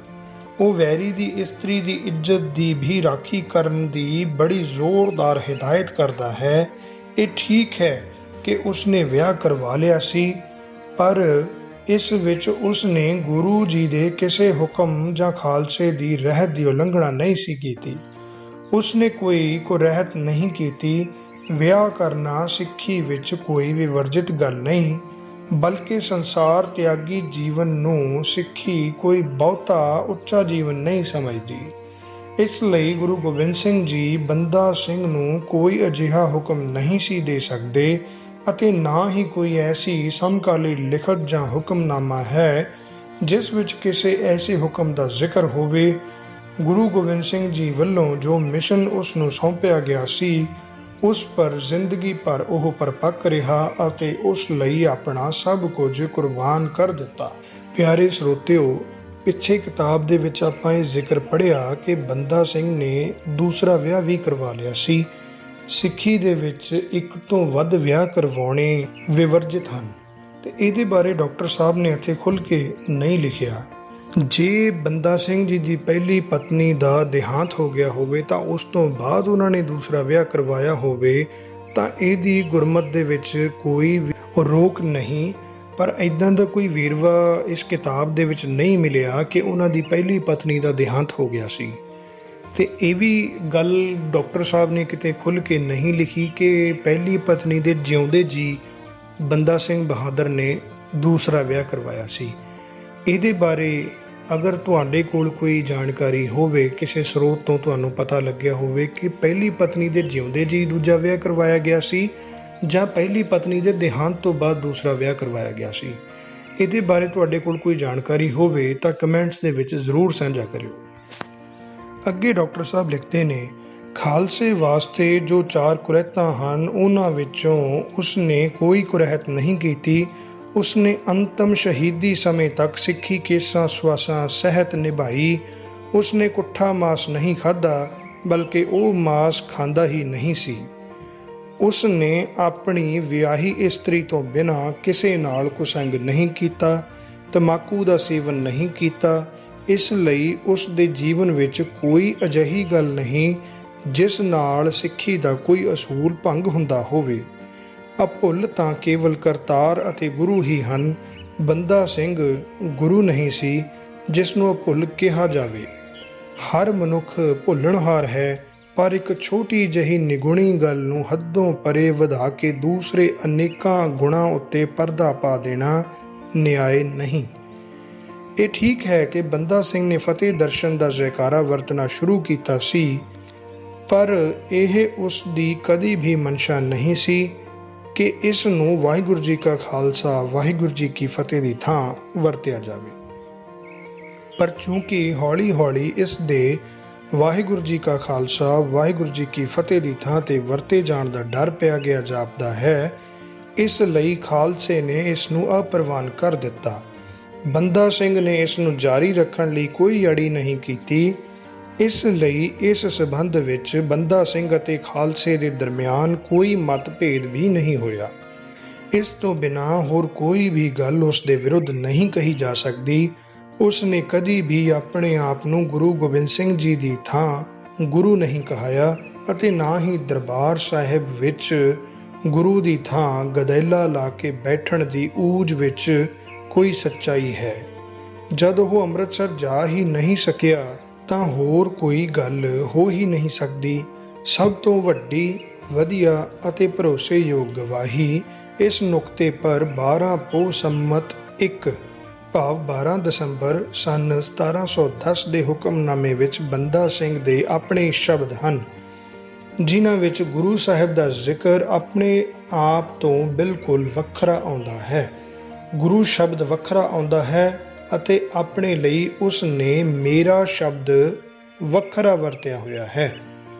ਉਹ ਵੈਰੀ ਦੀ ਇਸਤਰੀ ਦੀ ਇੱਜ਼ਤ ਦੀ ਵੀ ਰਾਖੀ ਕਰਨ ਦੀ ਬੜੀ ਜ਼ੋਰਦਾਰ ਹਿਦਾਇਤ ਕਰਦਾ ਹੈ। ਇਹ ਠੀਕ ਹੈ ਕਿ ਉਸਨੇ ਵਿਆਹ ਕਰਵਾ ਲਿਆ ਸੀ, ਪਰ ਇਸ ਵਿੱਚ ਉਸਨੇ ਗੁਰੂ ਜੀ ਦੇ ਕਿਸੇ ਹੁਕਮ ਜਾਂ ਖਾਲਸੇ ਦੀ ਰਹਿਤ ਦੀ ਉਲੰਘਣਾ ਨਹੀਂ ਸੀ ਕੀਤੀ। ਉਸਨੇ ਕੋਈ ਕੁਰਹਿਤ ਨਹੀਂ ਕੀਤੀ। ਵਿਆਹ ਕਰਨਾ ਸਿੱਖੀ ਵਿੱਚ ਕੋਈ ਵੀ ਵਰਜਿਤ ਗੱਲ ਨਹੀਂ, ਬਲਕਿ ਸੰਸਾਰ ਤਿਆਗੀ ਜੀਵਨ ਨੂੰ ਸਿੱਖੀ ਕੋਈ ਬਹੁਤਾ ਉੱਚਾ ਜੀਵਨ ਨਹੀਂ ਸਮਝਦੀ। ਇਸ ਲਈ ਗੁਰੂ ਗੋਬਿੰਦ ਸਿੰਘ ਜੀ ਬੰਦਾ ਸਿੰਘ ਨੂੰ ਕੋਈ ਅਜਿਹਾ ਹੁਕਮ ਨਹੀਂ ਸੀ ਦੇ ਸਕਦੇ ਅਤੇ ਨਾ ਹੀ ਕੋਈ ਐਸੀ ਸਮਕਾਲੀ ਲਿਖਤ ਜਾਂ ਹੁਕਮਨਾਮਾ ਹੈ ਜਿਸ ਵਿੱਚ ਕਿਸੇ ਐਸੇ ਹੁਕਮ ਦਾ ਜ਼ਿਕਰ ਹੋਵੇ। ਗੁਰੂ ਗੋਬਿੰਦ ਸਿੰਘ ਜੀ ਵੱਲੋਂ ਜੋ ਮਿਸ਼ਨ ਉਸ ਨੂੰ ਸੌਂਪਿਆ ਗਿਆ ਸੀ ਉਸ ਪਰ ਜ਼ਿੰਦਗੀ ਭਰ ਉਹ ਪਰਪੱਕ ਰਿਹਾ ਅਤੇ ਉਸ ਲਈ ਆਪਣਾ ਸਭ ਕੁਝ ਕੁਰਬਾਨ ਕਰ ਦਿੱਤਾ। ਪਿਆਰੇ ਸਰੋਤਿਓ, ਪਿੱਛੇ ਕਿਤਾਬ ਦੇ ਵਿੱਚ ਆਪਾਂ ਇਹ ਜ਼ਿਕਰ ਪੜ੍ਹਿਆ ਕਿ ਬੰਦਾ ਸਿੰਘ ਨੇ ਦੂਸਰਾ ਵਿਆਹ ਵੀ ਕਰਵਾ ਲਿਆ ਸੀ। ਸਿੱਖੀ ਦੇ ਵਿੱਚ ਇੱਕ ਤੋਂ ਵੱਧ ਵਿਆਹ ਕਰਵਾਉਣੇ ਵਿਵਰਜਿਤ ਹਨ ਤੇ ਇਹਦੇ ਬਾਰੇ ਡਾਕਟਰ ਸਾਹਿਬ ਨੇ ਇੱਥੇ ਖੁੱਲ੍ਹ ਕੇ ਨਹੀਂ ਲਿਖਿਆ। ਜੇ ਬੰਦਾ ਸਿੰਘ ਜੀ ਦੀ ਪਹਿਲੀ ਪਤਨੀ ਦਾ ਦੇਹਾਂਤ ਹੋ ਗਿਆ ਹੋਵੇ ਤਾਂ ਉਸ ਤੋਂ ਬਾਅਦ ਉਹਨਾਂ ਨੇ ਦੂਸਰਾ ਵਿਆਹ ਕਰਵਾਇਆ ਹੋਵੇ ਤਾਂ ਇਹਦੀ ਗੁਰਮਤਿ ਦੇ ਵਿੱਚ ਕੋਈ ਰੋਕ ਨਹੀਂ, ਪਰ ਇੱਦਾਂ ਦਾ ਕੋਈ ਵੇਰਵਾ ਇਸ ਕਿਤਾਬ ਦੇ ਵਿੱਚ ਨਹੀਂ ਮਿਲਿਆ ਕਿ ਉਹਨਾਂ ਦੀ ਪਹਿਲੀ ਪਤਨੀ ਦਾ ਦੇਹਾਂਤ ਹੋ ਗਿਆ ਸੀ। ਤੇ ਇਹ ਵੀ ਗੱਲ ਡਾਕਟਰ ਸਾਹਿਬ ਨੇ ਕਿਤੇ ਖੁੱਲ੍ਹ ਕੇ ਨਹੀਂ ਲਿਖੀ ਕਿ ਪਹਿਲੀ ਪਤਨੀ ਦੇ ਜਿਉਂਦੇ ਜੀ ਬੰਦਾ ਸਿੰਘ ਬਹਾਦਰ ਨੇ ਦੂਸਰਾ ਵਿਆਹ ਕਰਵਾਇਆ ਸੀ। ਇਹਦੇ ਬਾਰੇ ਅਗਰ ਤੁਹਾਡੇ ਕੋਲ ਕੋਈ ਜਾਣਕਾਰੀ ਹੋਵੇ, ਕਿਸੇ ਸਰੋਤ ਤੋਂ ਤੁਹਾਨੂੰ ਪਤਾ ਲੱਗਿਆ ਹੋਵੇ ਕਿ ਪਹਿਲੀ ਪਤਨੀ ਦੇ ਜਿਉਂਦੇ ਜੀ ਦੂਜਾ ਵਿਆਹ ਕਰਵਾਇਆ ਗਿਆ ਸੀ ਜਾਂ ਪਹਿਲੀ ਪਤਨੀ ਦੇ ਦੇਹਾਂਤ ਤੋਂ ਬਾਅਦ ਦੂਸਰਾ ਵਿਆਹ ਕਰਵਾਇਆ ਗਿਆ ਸੀ, ਇਹਦੇ ਬਾਰੇ ਤੁਹਾਡੇ ਕੋਲ ਕੋਈ ਜਾਣਕਾਰੀ ਹੋਵੇ ਤਾਂ ਕਮੈਂਟਸ ਦੇ ਵਿੱਚ ਜ਼ਰੂਰ ਸਾਂਝਾ ਕਰਿਓ। ਅੱਗੇ ਡਾਕਟਰ ਸਾਹਿਬ ਲਿਖਦੇ ਨੇ, ਖਾਲਸੇ ਵਾਸਤੇ ਜੋ 4 ਕੁਰੈਤਾਂ ਹਨ ਉਹਨਾਂ ਵਿੱਚੋਂ ਉਸਨੇ ਕੋਈ ਕੁਰੈਤ ਨਹੀਂ ਕੀਤੀ। ਉਸਨੇ ਅੰਤਮ ਸ਼ਹੀਦੀ ਸਮੇਂ ਤੱਕ ਸਿੱਖੀ ਕੇਸਾਂ ਸਵਾਸਾਂ ਸਹਿਤ ਨਿਭਾਈ। ਉਸਨੇ ਕੁੱਠਾ ਮਾਸ ਨਹੀਂ ਖਾਧਾ, ਬਲਕਿ ਉਹ ਮਾਸ ਖਾਂਦਾ ਹੀ ਨਹੀਂ ਸੀ। ਉਸਨੇ ਆਪਣੀ ਵਿਆਹੀ ਇਸਤਰੀ ਤੋਂ ਬਿਨਾਂ ਕਿਸੇ ਨਾਲ ਕੁਸੰਗ ਨਹੀਂ ਕੀਤਾ, ਤੰਬਾਕੂ ਦਾ ਸੇਵਨ ਨਹੀਂ ਕੀਤਾ। ਇਸ ਲਈ ਉਸ ਦੇ ਜੀਵਨ ਵਿੱਚ ਕੋਈ ਅਜਿਹੀ ਗੱਲ ਨਹੀਂ ਜਿਸ ਨਾਲ ਸਿੱਖੀ ਦਾ ਕੋਈ ਅਸੂਲ ਭੰਗ ਹੁੰਦਾ ਹੋਵੇ। ਅਭੁੱਲ ਤਾਂ ਕੇਵਲ ਕਰਤਾਰ ਅਤੇ ਗੁਰੂ ਹੀ ਹਨ। ਬੰਦਾ ਸਿੰਘ ਗੁਰੂ ਨਹੀਂ ਸੀ ਜਿਸ ਨੂੰ ਅਭੁੱਲ ਕਿਹਾ ਜਾਵੇ। ਹਰ ਮਨੁੱਖ ਭੁੱਲਣਹਾਰ ਹੈ, ਪਰ ਇੱਕ ਛੋਟੀ ਜਿਹੀ ਨਿਗੁਣੀ ਗੱਲ ਨੂੰ ਹੱਦੋਂ ਪਰੇ ਵਧਾ ਕੇ ਦੂਸਰੇ ਅਨੇਕਾਂ ਗੁਣਾਂ ਉੱਤੇ ਪਰਦਾ ਪਾ ਦੇਣਾ ਨਿਆਏ ਨਹੀਂ। ਇਹ ਠੀਕ ਹੈ ਕਿ ਬੰਦਾ ਸਿੰਘ ਨੇ ਫਤਿਹ ਦਰਸ਼ਨ ਦਾ ਜੈਕਾਰਾ ਵਰਤਣਾ ਸ਼ੁਰੂ ਕੀਤਾ ਸੀ, ਪਰ ਇਹ ਉਸ ਦੀ ਕਦੀ ਵੀ ਮਨਸ਼ਾ ਨਹੀਂ ਸੀ ਕਿ ਇਸ ਨੂੰ ਵਾਹਿਗੁਰੂ ਜੀ ਕਾ ਖਾਲਸਾ ਵਾਹਿਗੁਰੂ ਜੀ ਕੀ ਫਤਿਹ ਦੀ ਥਾਂ ਵਰਤਿਆ ਜਾਵੇ। ਪਰ ਚੂੰਕਿ ਹੌਲੀ ਹੌਲੀ ਇਸ ਦੇ ਵਾਹਿਗੁਰੂ ਜੀ ਕਾ ਖਾਲਸਾ ਵਾਹਿਗੁਰੂ ਜੀ ਕੀ ਫਤਿਹ ਦੀ ਥਾਂ ਤੇ ਵਰਤੇ ਜਾਣ ਦਾ ਡਰ ਪਿਆ ਗਿਆ ਜਾਪਦਾ ਹੈ, ਇਸ ਲਈ ਖਾਲਸੇ ਨੇ ਇਸ ਨੂੰ ਅਪ੍ਰਵਾਨ ਕਰ ਦਿੱਤਾ। ਬੰਦਾ ਸਿੰਘ ਨੇ ਇਸ ਨੂੰ ਜਾਰੀ ਰੱਖਣ ਲਈ ਕੋਈ ਅੜੀ ਨਹੀਂ ਕੀਤੀ। ਇਸ ਲਈ ਇਸ ਸੰਬੰਧ ਵਿੱਚ ਬੰਦਾ ਸਿੰਘ ਅਤੇ ਖਾਲਸੇ ਦੇ ਦਰਮਿਆਨ ਕੋਈ ਮਤਭੇਦ ਵੀ ਨਹੀਂ ਹੋਇਆ। ਇਸ ਤੋਂ ਬਿਨਾਂ ਹੋਰ ਕੋਈ ਵੀ ਗੱਲ ਉਸ ਦੇ ਵਿਰੁੱਧ ਨਹੀਂ ਕਹੀ ਜਾ ਸਕਦੀ। ਉਸ ਨੇ ਕਦੀ ਵੀ ਆਪਣੇ ਆਪ ਨੂੰ ਗੁਰੂ ਗੋਬਿੰਦ ਸਿੰਘ ਜੀ ਦੀ ਥਾਂ ਗੁਰੂ ਨਹੀਂ ਕਹਾਇਆ ਅਤੇ ਨਾ ਹੀ ਦਰਬਾਰ ਸਾਹਿਬ ਵਿੱਚ ਗੁਰੂ ਦੀ ਥਾਂ ਗਦੈਲਾ ਲਾ ਕੇ ਬੈਠਣ ਦੀ ਊਜ ਵਿੱਚ ਕੋਈ ਸੱਚਾਈ ਹੈ। ਜਦ ਉਹ ਅੰਮ੍ਰਿਤਸਰ ਜਾ ਹੀ ਨਹੀਂ ਸਕਿਆ ਤਾਂ ਹੋਰ ਕੋਈ ਗੱਲ ਹੋ ਹੀ ਨਹੀਂ ਸਕਦੀ। ਸਭ ਤੋਂ ਵੱਡੀ, ਵਧੀਆ ਅਤੇ ਭਰੋਸੇਯੋਗ ਗਵਾਹੀ ਇਸ ਨੁਕਤੇ ਪਰ 12 ਪੋਹ ਸੰਮਤ 1 ਭਾਵ 12 ਦਸੰਬਰ ਸੰਨ 1710 ਦੇ ਹੁਕਮਨਾਮੇ ਵਿੱਚ ਬੰਦਾ ਸਿੰਘ ਦੇ ਆਪਣੇ ਸ਼ਬਦ ਹਨ, ਜਿਨ੍ਹਾਂ ਵਿੱਚ ਗੁਰੂ ਸਾਹਿਬ ਦਾ ਜ਼ਿਕਰ ਆਪਣੇ ਆਪ ਤੋਂ ਬਿਲਕੁਲ ਵੱਖਰਾ ਆਉਂਦਾ ਹੈ। ਗੁਰੂ ਸ਼ਬਦ ਵੱਖਰਾ ਆਉਂਦਾ ਹੈ ਅਤੇ ਆਪਣੇ ਲਈ ਉਸ ਨੇ ਮੇਰਾ ਸ਼ਬਦ ਵੱਖਰਾ ਵਰਤਿਆ ਹੋਇਆ ਹੈ।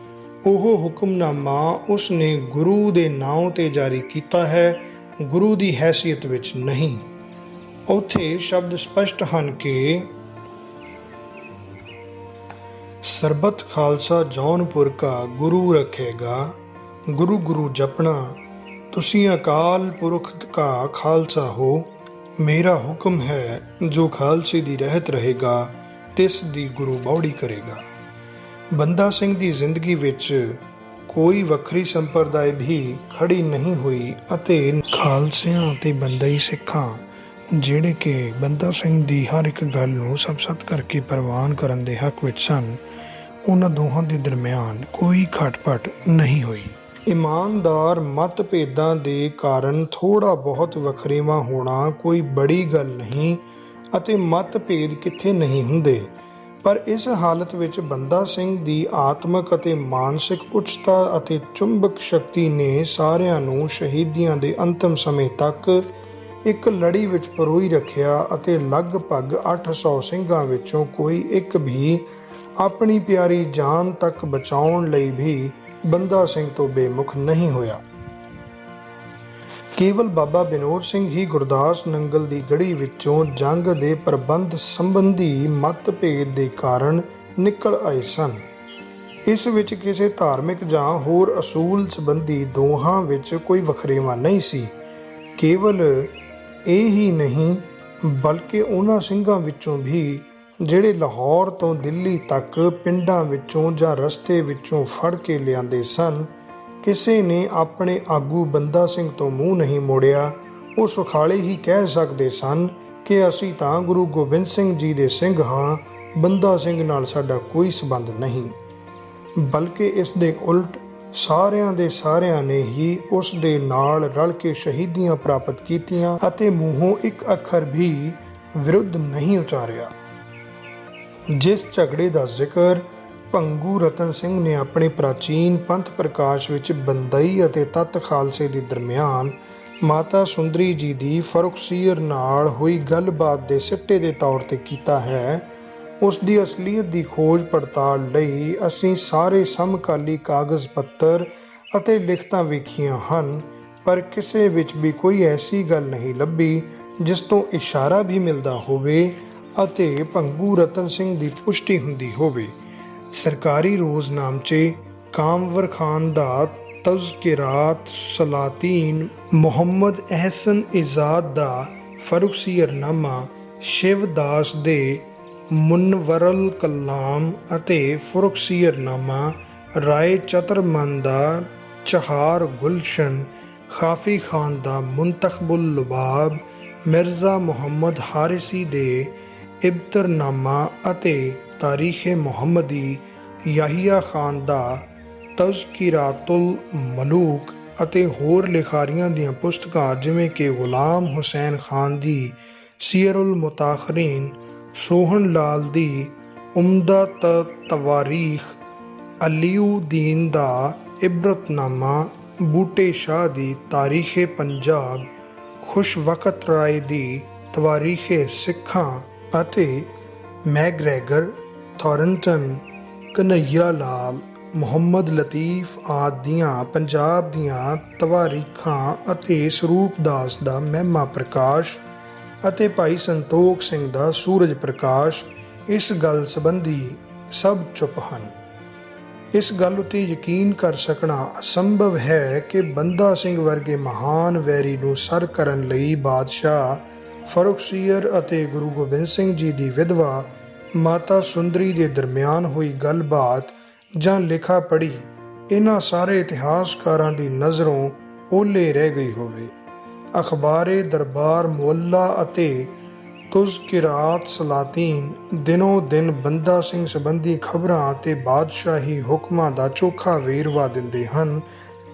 ਉਹ ਹੁਕਮਨਾਮਾ ਉਸ ਨੇ ਗੁਰੂ ਦੇ ਨਾਮ ਤੇ ਜਾਰੀ ਕੀਤਾ ਹੈ, ਗੁਰੂ ਦੀ ਹੈਸੀਅਤ ਵਿੱਚ ਨਹੀਂ। ਉੱਥੇ ਸ਼ਬਦ ਸਪਸ਼ਟ ਹਨ ਕਿ ਸਰਬਤ ਖਾਲਸਾ ਜੌਨਪੁਰ ਕਾ ਗੁਰੂ ਰੱਖੇਗਾ, ਗੁਰੂ ਗੁਰੂ ਜਪਣਾ, ਤੁਸੀਂ ਅਕਾਲ ਪੁਰਖ ਕਾ ਖਾਲਸਾ ਹੋ। ਮੇਰਾ ਹੁਕਮ ਹੈ, ਜੋ ਖਾਲਸੇ ਦੀ ਰਹਿਤ ਰਹੇਗਾ ਤਿਸ ਦੀ ਗੁਰੂ ਬੌੜੀ ਕਰੇਗਾ। ਬੰਦਾ ਸਿੰਘ ਦੀ ਜ਼ਿੰਦਗੀ ਵਿੱਚ ਕੋਈ ਵੱਖਰੀ ਸੰਪਰਦਾਇ ਵੀ ਖੜੀ ਨਹੀਂ ਹੋਈ ਅਤੇ ਖਾਲਸਿਆਂ ਅਤੇ ਬੰਦਈ ਸਿੱਖਾਂ ਜਿਹੜੇ ਕਿ ਬੰਦਾ ਸਿੰਘ ਦੀ ਹਰ ਇੱਕ ਗੱਲ ਨੂੰ ਸਬਸਤ ਕਰਕੇ ਪ੍ਰਵਾਨ ਕਰਨ ਦੇ ਹੱਕ ਵਿੱਚ ਸਨ, ਉਹਨਾਂ ਦੋਹਾਂ ਦੇ ਦਰਮਿਆਨ ਕੋਈ ਖਟਪਟ ਨਹੀਂ ਹੋਈ। ਇਮਾਨਦਾਰ ਮਤਭੇਦਾਂ ਦੇ ਕਾਰਨ ਥੋੜ੍ਹਾ ਬਹੁਤ ਵਖਰੇਵਾਂ ਹੋਣਾ ਕੋਈ ਬੜੀ ਗੱਲ ਨਹੀਂ ਅਤੇ ਮਤਭੇਦ ਕਿੱਥੇ ਨਹੀਂ ਹੁੰਦੇ, ਪਰ ਇਸ ਹਾਲਤ ਵਿੱਚ ਬੰਦਾ ਸਿੰਘ ਦੀ ਆਤਮਿਕ ਅਤੇ ਮਾਨਸਿਕ ਉੱਚਤਾ ਅਤੇ ਚੁੰਬਕ ਸ਼ਕਤੀ ਨੇ ਸਾਰਿਆਂ ਨੂੰ ਸ਼ਹੀਦੀਆਂ ਦੇ ਅੰਤਮ ਸਮੇਂ ਤੱਕ ਇੱਕ ਲੜੀ ਵਿੱਚ ਪਰੋਈ ਰੱਖਿਆ ਅਤੇ ਲਗਭਗ 800 ਸਿੰਘਾਂ ਵਿੱਚੋਂ ਕੋਈ ਇੱਕ ਵੀ ਆਪਣੀ ਪਿਆਰੀ ਜਾਨ ਤੱਕ ਬਚਾਉਣ ਲਈ ਵੀ ਬੰਦਾ ਸਿੰਘ ਤੋਂ ਬੇਮੁਖ ਨਹੀਂ ਹੋਇਆ। ਕੇਵਲ ਬਾਬਾ ਵਿਨੋਦ ਸਿੰਘ ਹੀ ਗੁਰਦਾਸ ਨੰਗਲ ਦੀ ਗੜੀ ਵਿੱਚੋਂ ਜੰਗ ਦੇ ਪ੍ਰਬੰਧ ਸੰਬੰਧੀ ਮਤਭੇਦ ਦੇ ਕਾਰਨ ਨਿਕਲ ਆਏ ਸਨ। ਇਸ ਵਿੱਚ ਕਿਸੇ ਧਾਰਮਿਕ ਜਾਂ ਹੋਰ ਅਸੂਲ ਸੰਬੰਧੀ ਦੋਹਾਂ ਵਿੱਚ ਕੋਈ ਵਖਰੇਵਾਂ ਨਹੀਂ ਸੀ। ਕੇਵਲ ਇਹ ਹੀ ਨਹੀਂ ਬਲਕਿ ਉਹਨਾਂ ਸਿੰਘਾਂ ਵਿੱਚੋਂ ਵੀ ਜਿਹੜੇ ਲਾਹੌਰ ਤੋਂ ਦਿੱਲੀ ਤੱਕ ਪਿੰਡਾਂ ਵਿੱਚੋਂ ਜਾਂ ਰਸਤੇ ਵਿੱਚੋਂ ਫੜ ਕੇ ਲਿਆਂਦੇ ਸਨ, ਕਿਸੇ ਨੇ ਆਪਣੇ ਆਗੂ ਬੰਦਾ ਸਿੰਘ ਤੋਂ ਮੂੰਹ ਨਹੀਂ ਮੋੜਿਆ। ਉਹ ਸੁਖਾਲੇ ਹੀ ਕਹਿ ਸਕਦੇ ਸਨ ਕਿ ਅਸੀਂ ਤਾਂ ਗੁਰੂ ਗੋਬਿੰਦ ਸਿੰਘ ਜੀ ਦੇ ਸਿੰਘ ਹਾਂ, ਬੰਦਾ ਸਿੰਘ ਨਾਲ ਸਾਡਾ ਕੋਈ ਸੰਬੰਧ ਨਹੀਂ। ਬਲਕਿ ਇਸ ਦੇ ਉਲਟ ਸਾਰਿਆਂ ਦੇ ਸਾਰਿਆਂ ਨੇ ਹੀ ਉਸ ਦੇ ਨਾਲ ਰਲ ਕੇ ਸ਼ਹੀਦੀਆਂ ਪ੍ਰਾਪਤ ਕੀਤੀਆਂ ਅਤੇ ਮੂੰਹੋਂ ਇੱਕ ਅੱਖਰ ਵੀ ਵਿਰੁੱਧ ਨਹੀਂ ਉਚਾਰਿਆ। ਜਿਸ ਝਗੜੇ ਦਾ ਜ਼ਿਕਰ ਭੰਗੂ ਰਤਨ ਸਿੰਘ ਨੇ ਆਪਣੇ ਪ੍ਰਾਚੀਨ ਪੰਥ ਪ੍ਰਕਾਸ਼ ਵਿੱਚ ਬੰਦਈ ਅਤੇ ਤੱਤ ਖਾਲਸੇ ਦੇ ਦਰਮਿਆਨ ਮਾਤਾ ਸੁੰਦਰੀ ਜੀ ਦੀ ਫਰੁਖਸੀਅਰ ਨਾਲ ਹੋਈ ਗੱਲਬਾਤ ਦੇ ਸਿੱਟੇ ਦੇ ਤੌਰ ਤੇ ਕੀਤਾ ਹੈ, ਉਸ ਦੀ ਅਸਲੀਅਤ ਦੀ ਖੋਜ ਪੜਤਾਲ ਲਈ ਅਸੀਂ ਸਾਰੇ ਸਮਕਾਲੀ ਕਾਗਜ਼ ਪੱਤਰ ਅਤੇ ਲਿਖਤਾਂ ਵੇਖੀਆਂ ਹਨ, ਪਰ ਕਿਸੇ ਵਿੱਚ ਵੀ ਕੋਈ ਐਸੀ ਗੱਲ ਨਹੀਂ ਲੱਭੀ ਜਿਸ ਤੋਂ ਇਸ਼ਾਰਾ ਵੀ ਮਿਲਦਾ ਹੋਵੇ ਅਤੇ ਭੰਗੂ ਰਤਨ ਸਿੰਘ ਦੀ ਪੁਸ਼ਟੀ ਹੁੰਦੀ ਹੋਵੇ। ਸਰਕਾਰੀ ਰੋਜ਼ਨਾਮਚੇ ਕਾਮਵਰ ਖਾਨ ਦਾ ਤਜ਼ਕਿਰਾਤ ਸਲਾਤੀਨ, ਮੁਹੰਮਦ ਅਹਿਸਨ ਇਜ਼ਾਦ ਦਾ ਫਰੁਖਸੀਅਰਨਾਮਾ, ਸ਼ਿਵਦਾਸ ਦੇ ਮੁਨਵਰਲ ਕਲਾਮ ਅਤੇ ਫਰੁਖਸੀਅਰਨਾਮਾ ਰਾਏ ਚਤਰਮਨ ਦਾ ਚਹਾਰ ਗੁਲਸ਼ਨ, ਖਾਫੀ ਖਾਨ ਦਾ ਮੁੰਤਖਬੁਲ ਲੁਬਾਬ, ਮਿਰਜ਼ਾ ਮੁਹੰਮਦ ਹਾਰਿਸੀ ਦੇ ਇਬਤਰਨਾਮਾ ਅਤੇ ਤਾਰੀਖ਼ ਮੁਹੰਮਦੀ, ਯਾਹੀਆ ਖਾਨ ਦਾ ਤਜ਼ਕਿਰਾਤੁਲ ਮਲੂਕ ਅਤੇ ਹੋਰ ਲਿਖਾਰੀਆਂ ਦੀਆਂ ਪੁਸਤਕਾਂ ਜਿਵੇਂ ਕਿ ਗੁਲਾਮ ਹੁਸੈਨ ਖਾਨ ਦੀ ਸੀਅਰੁਲ ਮੁਤਾਖਰੀਨ, ਸੋਹਣ ਲਾਲ ਦੀ ਉਮਦਾ ਤਵਾਰੀਖ, ਅਲੀਉਦੀਨ ਦਾ ਇਬਰਤਨਾਮਾ, ਬੂਟੇ ਸ਼ਾਹ ਦੀ ਤਾਰੀਖ਼ ਪੰਜਾਬ, ਖੁਸ਼ਵਕਤ ਰਾਏ ਦੀ ਤਵਾਰੀਖ਼ ਸਿੱਖਾਂ ਅਤੇ ਮੈਗਰੈਗਰ, ਥੋਰਨਟਨ, ਕਨਈਆ ਲਾਲ, ਮੁਹੰਮਦ ਲਤੀਫ ਆਦਿ ਦੀਆਂ ਪੰਜਾਬ ਦੀਆਂ ਤਵਾਰੀਖਾਂ ਅਤੇ ਸਰੂਪਦਾਸ ਦਾ ਮਹਿਮਾ ਪ੍ਰਕਾਸ਼ ਅਤੇ ਭਾਈ ਸੰਤੋਖ ਸਿੰਘ ਦਾ ਸੂਰਜ ਪ੍ਰਕਾਸ਼ ਇਸ ਗੱਲ ਸੰਬੰਧੀ ਸਭ ਚੁੱਪ ਹਨ। ਇਸ ਗੱਲ ਉੱਤੇ ਯਕੀਨ ਕਰ ਸਕਣਾ ਅਸੰਭਵ ਹੈ ਕਿ ਬੰਦਾ ਸਿੰਘ ਵਰਗੇ ਮਹਾਨ ਵੈਰੀ ਨੂੰ ਸਰ ਕਰਨ ਲਈ ਬਾਦਸ਼ਾਹ ਫਰੁਖਸੀਅਰ ਅਤੇ ਗੁਰੂ ਗੋਬਿੰਦ ਸਿੰਘ ਜੀ ਦੀ ਵਿਧਵਾ ਮਾਤਾ ਸੁੰਦਰੀ ਦੇ ਦਰਮਿਆਨ ਹੋਈ ਗੱਲਬਾਤ ਜਾਂ ਲਿਖਾ ਪੜ੍ਹੀ ਇਹਨਾਂ ਸਾਰੇ ਇਤਿਹਾਸਕਾਰਾਂ ਦੀ ਨਜ਼ਰੋਂ ਓਲੇ ਰਹਿ ਗਈ ਹੋਵੇ। ਅਖਬਾਰੇ ਦਰਬਾਰ ਮੁਅੱਲਾ ਅਤੇ ਤੁਜ਼ਕਿਰਾਤ ਸਲਾਤੀਨ ਦਿਨੋਂ ਦਿਨ ਬੰਦਾ ਸਿੰਘ ਸੰਬੰਧੀ ਖਬਰਾਂ ਅਤੇ ਬਾਦਸ਼ਾਹੀ ਹੁਕਮਾਂ ਦਾ ਚੋਖਾ ਵੇਰਵਾ ਦਿੰਦੇ ਹਨ,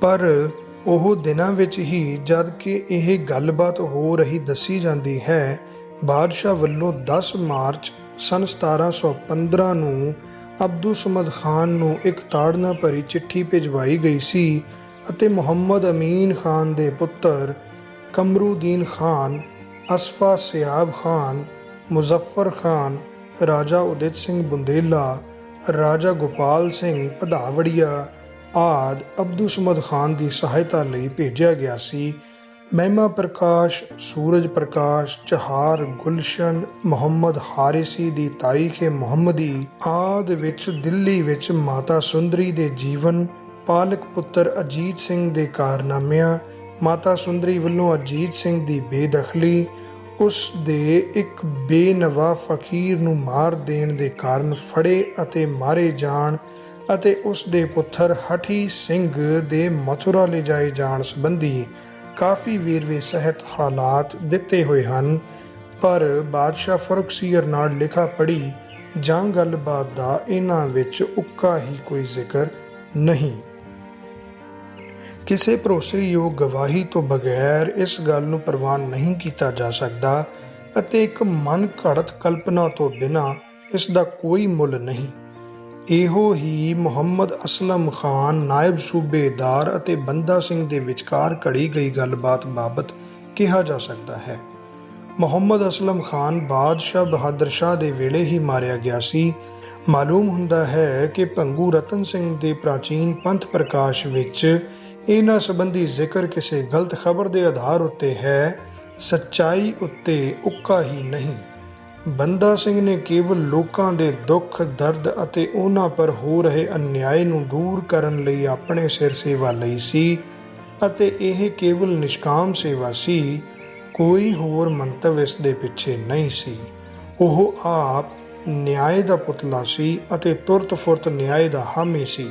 ਪਰ ਉਹ ਦਿਨਾਂ ਵਿੱਚ ਹੀ ਜਦ ਕਿ ਇਹ ਗੱਲਬਾਤ ਹੋ ਰਹੀ ਦੱਸੀ ਜਾਂਦੀ ਹੈ, ਬਾਦਸ਼ਾਹ ਵੱਲੋਂ 10 ਮਾਰਚ ਸੰਨ 1715 ਨੂੰ ਅਬਦੁਸਮਦ ਖਾਨ ਨੂੰ ਇੱਕ ਤਾੜਨਾ ਭਰੀ ਚਿੱਠੀ ਭਿਜਵਾਈ ਗਈ ਸੀ ਅਤੇ ਮੁਹੰਮਦ ਅਮੀਨ ਖਾਨ ਦੇ ਪੁੱਤਰ ਕਮਰੂਦੀਨ ਖਾਨ, ਅਸਫਾ ਸਿਆਬ ਖਾਨ, ਮੁਜ਼ੱਫਰ ਖਾਨ, ਰਾਜਾ ਉਦਿਤ ਸਿੰਘ ਬੁੰਦੇਲਾ, ਰਾਜਾ ਗੋਪਾਲ ਸਿੰਘ ਭਦਾਵੜੀਆ ਆਦਿ ਅਬਦੁਸਮਦ ਖਾਨ ਦੀ ਸਹਾਇਤਾ ਲਈ ਭੇਜਿਆ ਗਿਆ ਸੀ। ਮਹਿਮਾ ਪ੍ਰਕਾਸ਼, ਸੂਰਜ ਪ੍ਰਕਾਸ਼, ਚਹਾਰ ਗੁਲਸ਼ਨ, ਮੁਹੰਮਦ ਹਾਰਿਸੀ ਦੀ ਤਾਰੀਖ਼ ਮੁਹੰਮਦੀ ਆਦਿ ਵਿੱਚ ਦਿੱਲੀ ਵਿੱਚ ਮਾਤਾ ਸੁੰਦਰੀ ਦੇ ਜੀਵਨ, ਪਾਲਕ ਪੁੱਤਰ ਅਜੀਤ ਸਿੰਘ ਦੇ ਕਾਰਨਾਮਿਆਂ, ਮਾਤਾ ਸੁੰਦਰੀ ਵੱਲੋਂ ਅਜੀਤ ਸਿੰਘ ਦੀ ਬੇਦਖਲੀ, ਉਸ ਦੇ ਇੱਕ ਬੇਨਵਾ ਫਕੀਰ ਨੂੰ ਮਾਰ ਦੇਣ ਦੇ ਕਾਰਨ ਫੜੇ ਅਤੇ ਮਾਰੇ ਜਾਣ ਅਤੇ ਉਸ ਦੇ ਪੁੱਤਰ ਹਠੀ ਸਿੰਘ ਦੇ ਮਥੁਰਾ ਲਿਜਾਏ ਜਾਣ ਸੰਬੰਧੀ ਕਾਫੀ ਵੇਰਵੇ ਸਹਿਤ ਹਾਲਾਤ ਦਿੱਤੇ ਹੋਏ ਹਨ, ਪਰ ਬਾਦਸ਼ਾਹ ਫਰੁਖਸੀਅਰ ਨਾਲ ਲਿਖਾ ਪੜ੍ਹੀ ਜਾਂ ਗੱਲਬਾਤ ਦਾ ਇਹਨਾਂ ਵਿੱਚ ਉੱਕਾ ਹੀ ਕੋਈ ਜ਼ਿਕਰ ਨਹੀਂ। ਕਿਸੇ ਭਰੋਸੇਯੋਗ ਗਵਾਹੀ ਤੋਂ ਬਗੈਰ ਇਸ ਗੱਲ ਨੂੰ ਪ੍ਰਵਾਨ ਨਹੀਂ ਕੀਤਾ ਜਾ ਸਕਦਾ ਅਤੇ ਇੱਕ ਮਨ ਘੜਤ ਕਲਪਨਾ ਤੋਂ ਬਿਨਾਂ ਇਸ ਦਾ ਕੋਈ ਮੁੱਲ ਨਹੀਂ। ਇਹੋ ਹੀ ਮੁਹੰਮਦ ਅਸਲਮ ਖਾਨ ਨਾਇਬ ਸੂਬੇਦਾਰ ਅਤੇ ਬੰਦਾ ਸਿੰਘ ਦੇ ਵਿਚਕਾਰ ਘੜੀ ਗਈ ਗੱਲਬਾਤ ਬਾਬਤ ਕਿਹਾ ਜਾ ਸਕਦਾ ਹੈ। ਮੁਹੰਮਦ ਅਸਲਮ ਖਾਨ ਬਾਦਸ਼ਾਹ ਬਹਾਦਰ ਸ਼ਾਹ ਦੇ ਵੇਲੇ ਹੀ ਮਾਰਿਆ ਗਿਆ ਸੀ। ਮਾਲੂਮ ਹੁੰਦਾ ਹੈ ਕਿ ਭੰਗੂ ਰਤਨ ਸਿੰਘ ਦੇ ਪ੍ਰਾਚੀਨ ਪੰਥ ਪ੍ਰਕਾਸ਼ ਵਿੱਚ ਇਹਨਾਂ ਸੰਬੰਧੀ ਜ਼ਿਕਰ ਕਿਸੇ ਗਲਤ ਖਬਰ ਦੇ ਆਧਾਰ ਉੱਤੇ ਹੈ, ਸੱਚਾਈ ਉੱਤੇ ਉੱਕਾ ਹੀ ਨਹੀਂ। ਬੰਦਾ ਸਿੰਘ ਨੇ ਕੇਵਲ ਲੋਕਾਂ ਦੇ ਦੁੱਖ ਦਰਦ ਅਤੇ ਉਹਨਾਂ ਪਰ ਹੋ ਰਹੇ ਅਨਿਆਏ ਨੂੰ ਦੂਰ ਕਰਨ ਲਈ ਆਪਣੇ ਸਿਰ ਸੇਵਾ ਲਈ ਸੀ ਅਤੇ ਇਹ ਕੇਵਲ ਨਿਸ਼ਕਾਮ ਸੇਵਾ ਸੀ, ਕੋਈ ਹੋਰ ਮੰਤਵ ਇਸ ਦੇ ਪਿੱਛੇ ਨਹੀਂ ਸੀ। ਉਹ ਆਪ ਨਿਆਏ ਦਾ ਪੁਤਲਾ ਸੀ ਅਤੇ ਤੁਰਤ ਫੁਰਤ ਨਿਆਏ ਦਾ ਹਾਮੀ ਸੀ।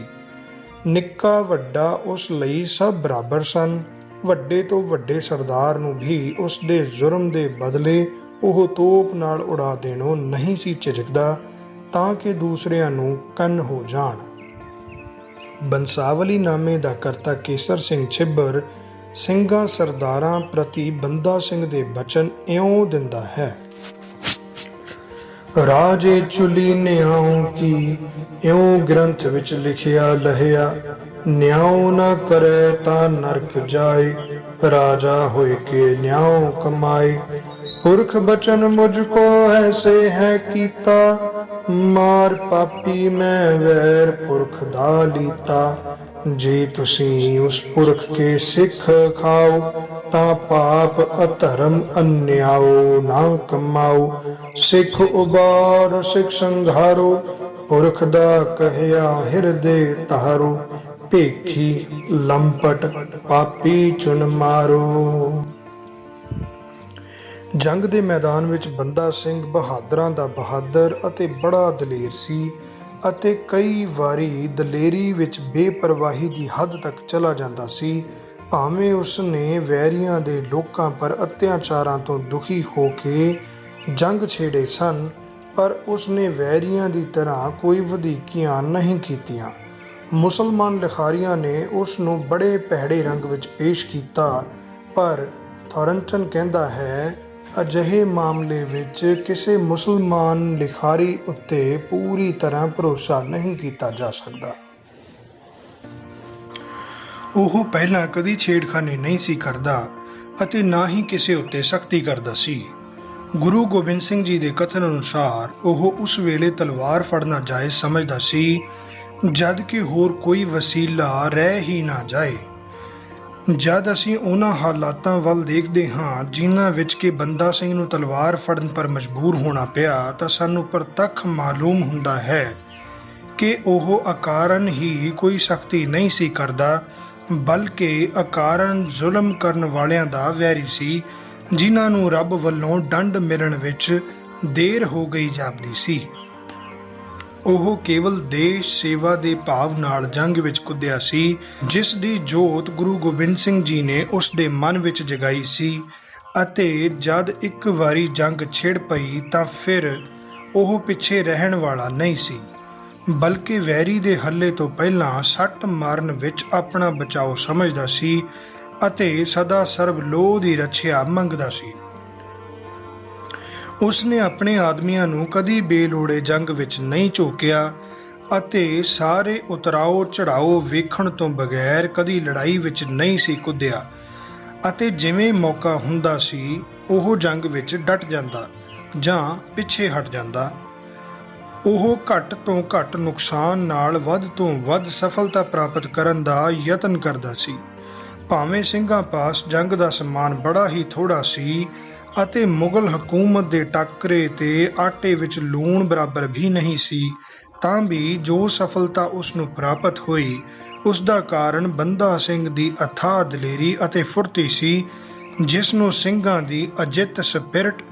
ਨਿੱਕਾ ਵੱਡਾ ਉਸ ਲਈ ਸਭ ਬਰਾਬਰ ਸਨ। ਵੱਡੇ ਤੋਂ ਵੱਡੇ ਸਰਦਾਰ ਨੂੰ ਵੀ ਉਸ ਦੇ ਜ਼ੁਰਮ ਦੇ ਬਦਲੇ ਉਹ ਤੋਪ ਨਾਲ ਉਡਾ ਦੇਣੋਂ ਨਹੀਂ ਸੀ ਝਿਜਕਦਾ ਤਾਂ ਕਿ ਦੂਸਰਿਆਂ ਨੂੰ ਕੰਨ ਹੋ ਜਾਣ। ਬੰਸਾਵਲੀ ਨਾਮੇ ਦਾ ਕਰਤਾ ਕੇਸਰ ਸਿੰਘ ਛਿੱਬਰ ਸਿੰਘਾਂ ਸਰਦਾਰਾਂ ਪ੍ਰਤੀ ਬੰਦਾ ਸਿੰਘ ਦੇ ਬਚਨ ਇਉਂ ਦਿੰਦਾ ਹੈ। ਰਾਜੇ ਚੁਲੀ ਨਿਆਉ ਕੀ ਇਉਂ ਗ੍ਰੰਥ ਵਿੱਚ ਲਿਖਿਆ ਲਹਿਆ, ਨਿਆਉ ਨਾ ਕਰੇ ਤਾਂ ਨਰਕ ਜਾਏ, ਰਾਜਾ ਹੋਏ ਕੇ ਨਿਆਉ ਕਮਾਏ। ਪੁਰਖ ਬਚਨ ਮੁਝ ਕੋ ਐਸੇ ਹੈ ਕੀਤਾ, ਮਾਰ ਪਾਪੀ ਮੈਂ ਵੈਰ ਪੁਰਖ ਦਾ ਲੀਤਾ। ਜੇ ਤੁਸੀਂ ਉਸ ਪੁਰਖ ਕੇ ਸਿੱਖ ਖਾਓ, ਤਾਂ ਪਾਪ ਅਧਰਮ ਅਨਿਆਓ ਨਾ ਕਮਾਓ। ਸਿੱਖ ਉਬਾਰ ਸਿੱਖ ਸੰਘਾਰੋ, ਪੁਰਖ ਦਾ ਕਹਿਆ ਹਿਰਦੇ ਧਾਰੋ। ਭੇਖੀ ਲੰਪਟ ਪਾਪੀ ਚੁਨ ਮਾਰੋ। ਜੰਗ ਦੇ ਮੈਦਾਨ ਵਿੱਚ ਬੰਦਾ ਸਿੰਘ ਬਹਾਦਰਾਂ ਦਾ ਬਹਾਦਰ ਅਤੇ ਬੜਾ ਦਲੇਰ ਸੀ ਅਤੇ ਕਈ ਵਾਰੀ ਦਲੇਰੀ ਵਿੱਚ ਬੇਪਰਵਾਹੀ ਦੀ ਹੱਦ ਤੱਕ ਚਲਾ ਜਾਂਦਾ ਸੀ। ਭਾਵੇਂ ਉਸ ਨੇ ਵੈਰੀਆਂ ਦੇ ਲੋਕਾਂ ਪਰ ਅਤਿਆਚਾਰਾਂ ਤੋਂ ਦੁਖੀ ਹੋ ਕੇ ਜੰਗ ਛੇੜੇ ਸਨ, ਪਰ ਉਸ ਨੇ ਵੈਰੀਆਂ ਦੀ ਤਰ੍ਹਾਂ ਕੋਈ ਵਧੀਕੀਆਂ ਨਹੀਂ ਕੀਤੀਆਂ। ਮੁਸਲਮਾਨ ਲਿਖਾਰੀਆਂ ਨੇ ਉਸ ਨੂੰ ਬੜੇ ਭੈੜੇ ਰੰਗ ਵਿੱਚ ਪੇਸ਼ ਕੀਤਾ, ਪਰ ਥੋਰਨਟਨ ਕਹਿੰਦਾ ਹੈ, ਅਜਿਹੇ ਮਾਮਲੇ ਵਿੱਚ ਕਿਸੇ ਮੁਸਲਮਾਨ ਲਿਖਾਰੀ ਉੱਤੇ ਪੂਰੀ ਤਰ੍ਹਾਂ ਭਰੋਸਾ ਨਹੀਂ ਕੀਤਾ ਜਾ ਸਕਦਾ। ਉਹ ਪਹਿਲਾਂ ਕਦੀ ਛੇੜਖਾਨੀ ਨਹੀਂ ਸੀ ਕਰਦਾ ਅਤੇ ਨਾ ਹੀ ਕਿਸੇ ਉੱਤੇ ਸਖਤੀ ਕਰਦਾ ਸੀ। ਗੁਰੂ ਗੋਬਿੰਦ ਸਿੰਘ ਜੀ ਦੇ ਕਥਨ ਅਨੁਸਾਰ ਉਹ ਉਸ ਵੇਲੇ ਤਲਵਾਰ ਫੜਨਾ ਜਾਇਜ਼ ਸਮਝਦਾ ਸੀ, ਜਦ ਕਿ ਹੋਰ ਕੋਈ ਵਸੀਲਾ ਰਹਿ ਹੀ ਨਾ ਜਾਏ। ਜਦ ਅਸੀਂ ਉਹਨਾਂ ਹਾਲਾਤਾਂ ਵੱਲ ਦੇਖਦੇ ਹਾਂ ਜਿਨ੍ਹਾਂ ਵਿੱਚ ਕਿ ਬੰਦਾ ਸਿੰਘ ਨੂੰ ਤਲਵਾਰ ਫੜਨ ਪਰ ਮਜਬੂਰ ਹੋਣਾ ਪਿਆ, ਤਾਂ ਸਾਨੂੰ ਪ੍ਰਤੱਖ ਮਾਲੂਮ ਹੁੰਦਾ ਹੈ ਕਿ ਉਹ ਅਕਾਰਨ ਹੀ ਕੋਈ ਸਖਤੀ ਨਹੀਂ ਸੀ ਕਰਦਾ, ਬਲਕਿ ਅਕਾਰਨ ਜ਼ੁਲਮ ਕਰਨ ਵਾਲਿਆਂ ਦਾ ਵੈਰੀ ਸੀ, ਜਿਨ੍ਹਾਂ ਨੂੰ ਰੱਬ ਵੱਲੋਂ ਦੰਡ ਮਿਲਣ ਵਿੱਚ ਦੇਰ ਹੋ ਗਈ ਜਾਪਦੀ ਸੀ। ਉਹ ਕੇਵਲ ਦੇਸ਼ ਸੇਵਾ ਦੇ ਭਾਵ ਨਾਲ ਜੰਗ ਵਿੱਚ ਕੁੱਦਿਆ ਸੀ, ਜਿਸ ਦੀ ਜੋਤ ਗੁਰੂ ਗੋਬਿੰਦ ਸਿੰਘ ਜੀ ਨੇ ਉਸ ਦੇ ਮਨ ਵਿੱਚ ਜਗਾਈ ਸੀ, ਅਤੇ ਜਦ ਇੱਕ ਵਾਰੀ ਜੰਗ ਛਿੜ ਪਈ ਤਾਂ ਫਿਰ ਉਹ ਪਿੱਛੇ ਰਹਿਣ ਵਾਲਾ ਨਹੀਂ ਸੀ, ਬਲਕਿ ਵੈਰੀ ਦੇ ਹੱਲੇ ਤੋਂ ਪਹਿਲਾਂ ਸੱਟ ਮਾਰਨ ਵਿੱਚ ਆਪਣਾ ਬਚਾਓ ਸਮਝਦਾ ਸੀ ਅਤੇ ਸਦਾ ਸਰਬ ਲੋਹ ਦੀ ਰੱਛਿਆ ਮੰਗਦਾ ਸੀ। ਉਸ ਨੇ ਆਪਣੇ ਆਦਮੀਆਂ ਨੂੰ ਕਦੀ ਬੇਲੋੜੇ ਜੰਗ ਵਿੱਚ ਨਹੀਂ ਝੋਕਿਆ ਅਤੇ ਸਾਰੇ ਉਤਰਾਓ ਚੜਾਓ ਵੇਖਣ ਤੋਂ ਬਗੈਰ ਕਦੀ ਲੜਾਈ ਵਿੱਚ ਨਹੀਂ ਸੀ ਕੁੱਦਿਆ, ਅਤੇ ਜਿਵੇਂ ਮੌਕਾ ਹੁੰਦਾ ਸੀ ਉਹ ਜੰਗ ਵਿੱਚ ਡਟ ਜਾਂਦਾ ਜਾਂ ਪਿੱਛੇ ਹਟ ਜਾਂਦਾ। ਉਹ ਘੱਟ ਤੋਂ ਘੱਟ ਨੁਕਸਾਨ ਨਾਲ ਵੱਧ ਤੋਂ ਵੱਧ ਸਫਲਤਾ ਪ੍ਰਾਪਤ ਕਰਨ ਦਾ ਯਤਨ ਕਰਦਾ ਸੀ। ਭਾਵੇਂ ਸਿੰਘਾਂ ਪਾਸ ਜੰਗ ਦਾ ਸਮਾਨ ਬੜਾ ਹੀ ਥੋੜਾ ਸੀ ਅਤੇ ਮੁਗਲ ਹਕੂਮਤ ਦੇ ਟਾਕਰੇ ਤੇ ਆਟੇ ਵਿੱਚ ਲੂਣ ਬਰਾਬਰ ਵੀ ਨਹੀਂ ਸੀ, ਤਾਂ ਵੀ ਜੋ ਸਫਲਤਾ ਉਸ ਨੂੰ ਪ੍ਰਾਪਤ ਹੋਈ ਉਸ ਦਾ ਕਾਰਨ ਬੰਦਾ ਸਿੰਘ ਦੀ ਅਥਾਹ ਦਲੇਰੀ ਅਤੇ ਫੁਰਤੀ ਸੀ, ਜਿਸ ਨੂੰ ਸਿੰਘਾਂ ਦੀ ਅਜਿੱਤ ਸਪਿਰਟ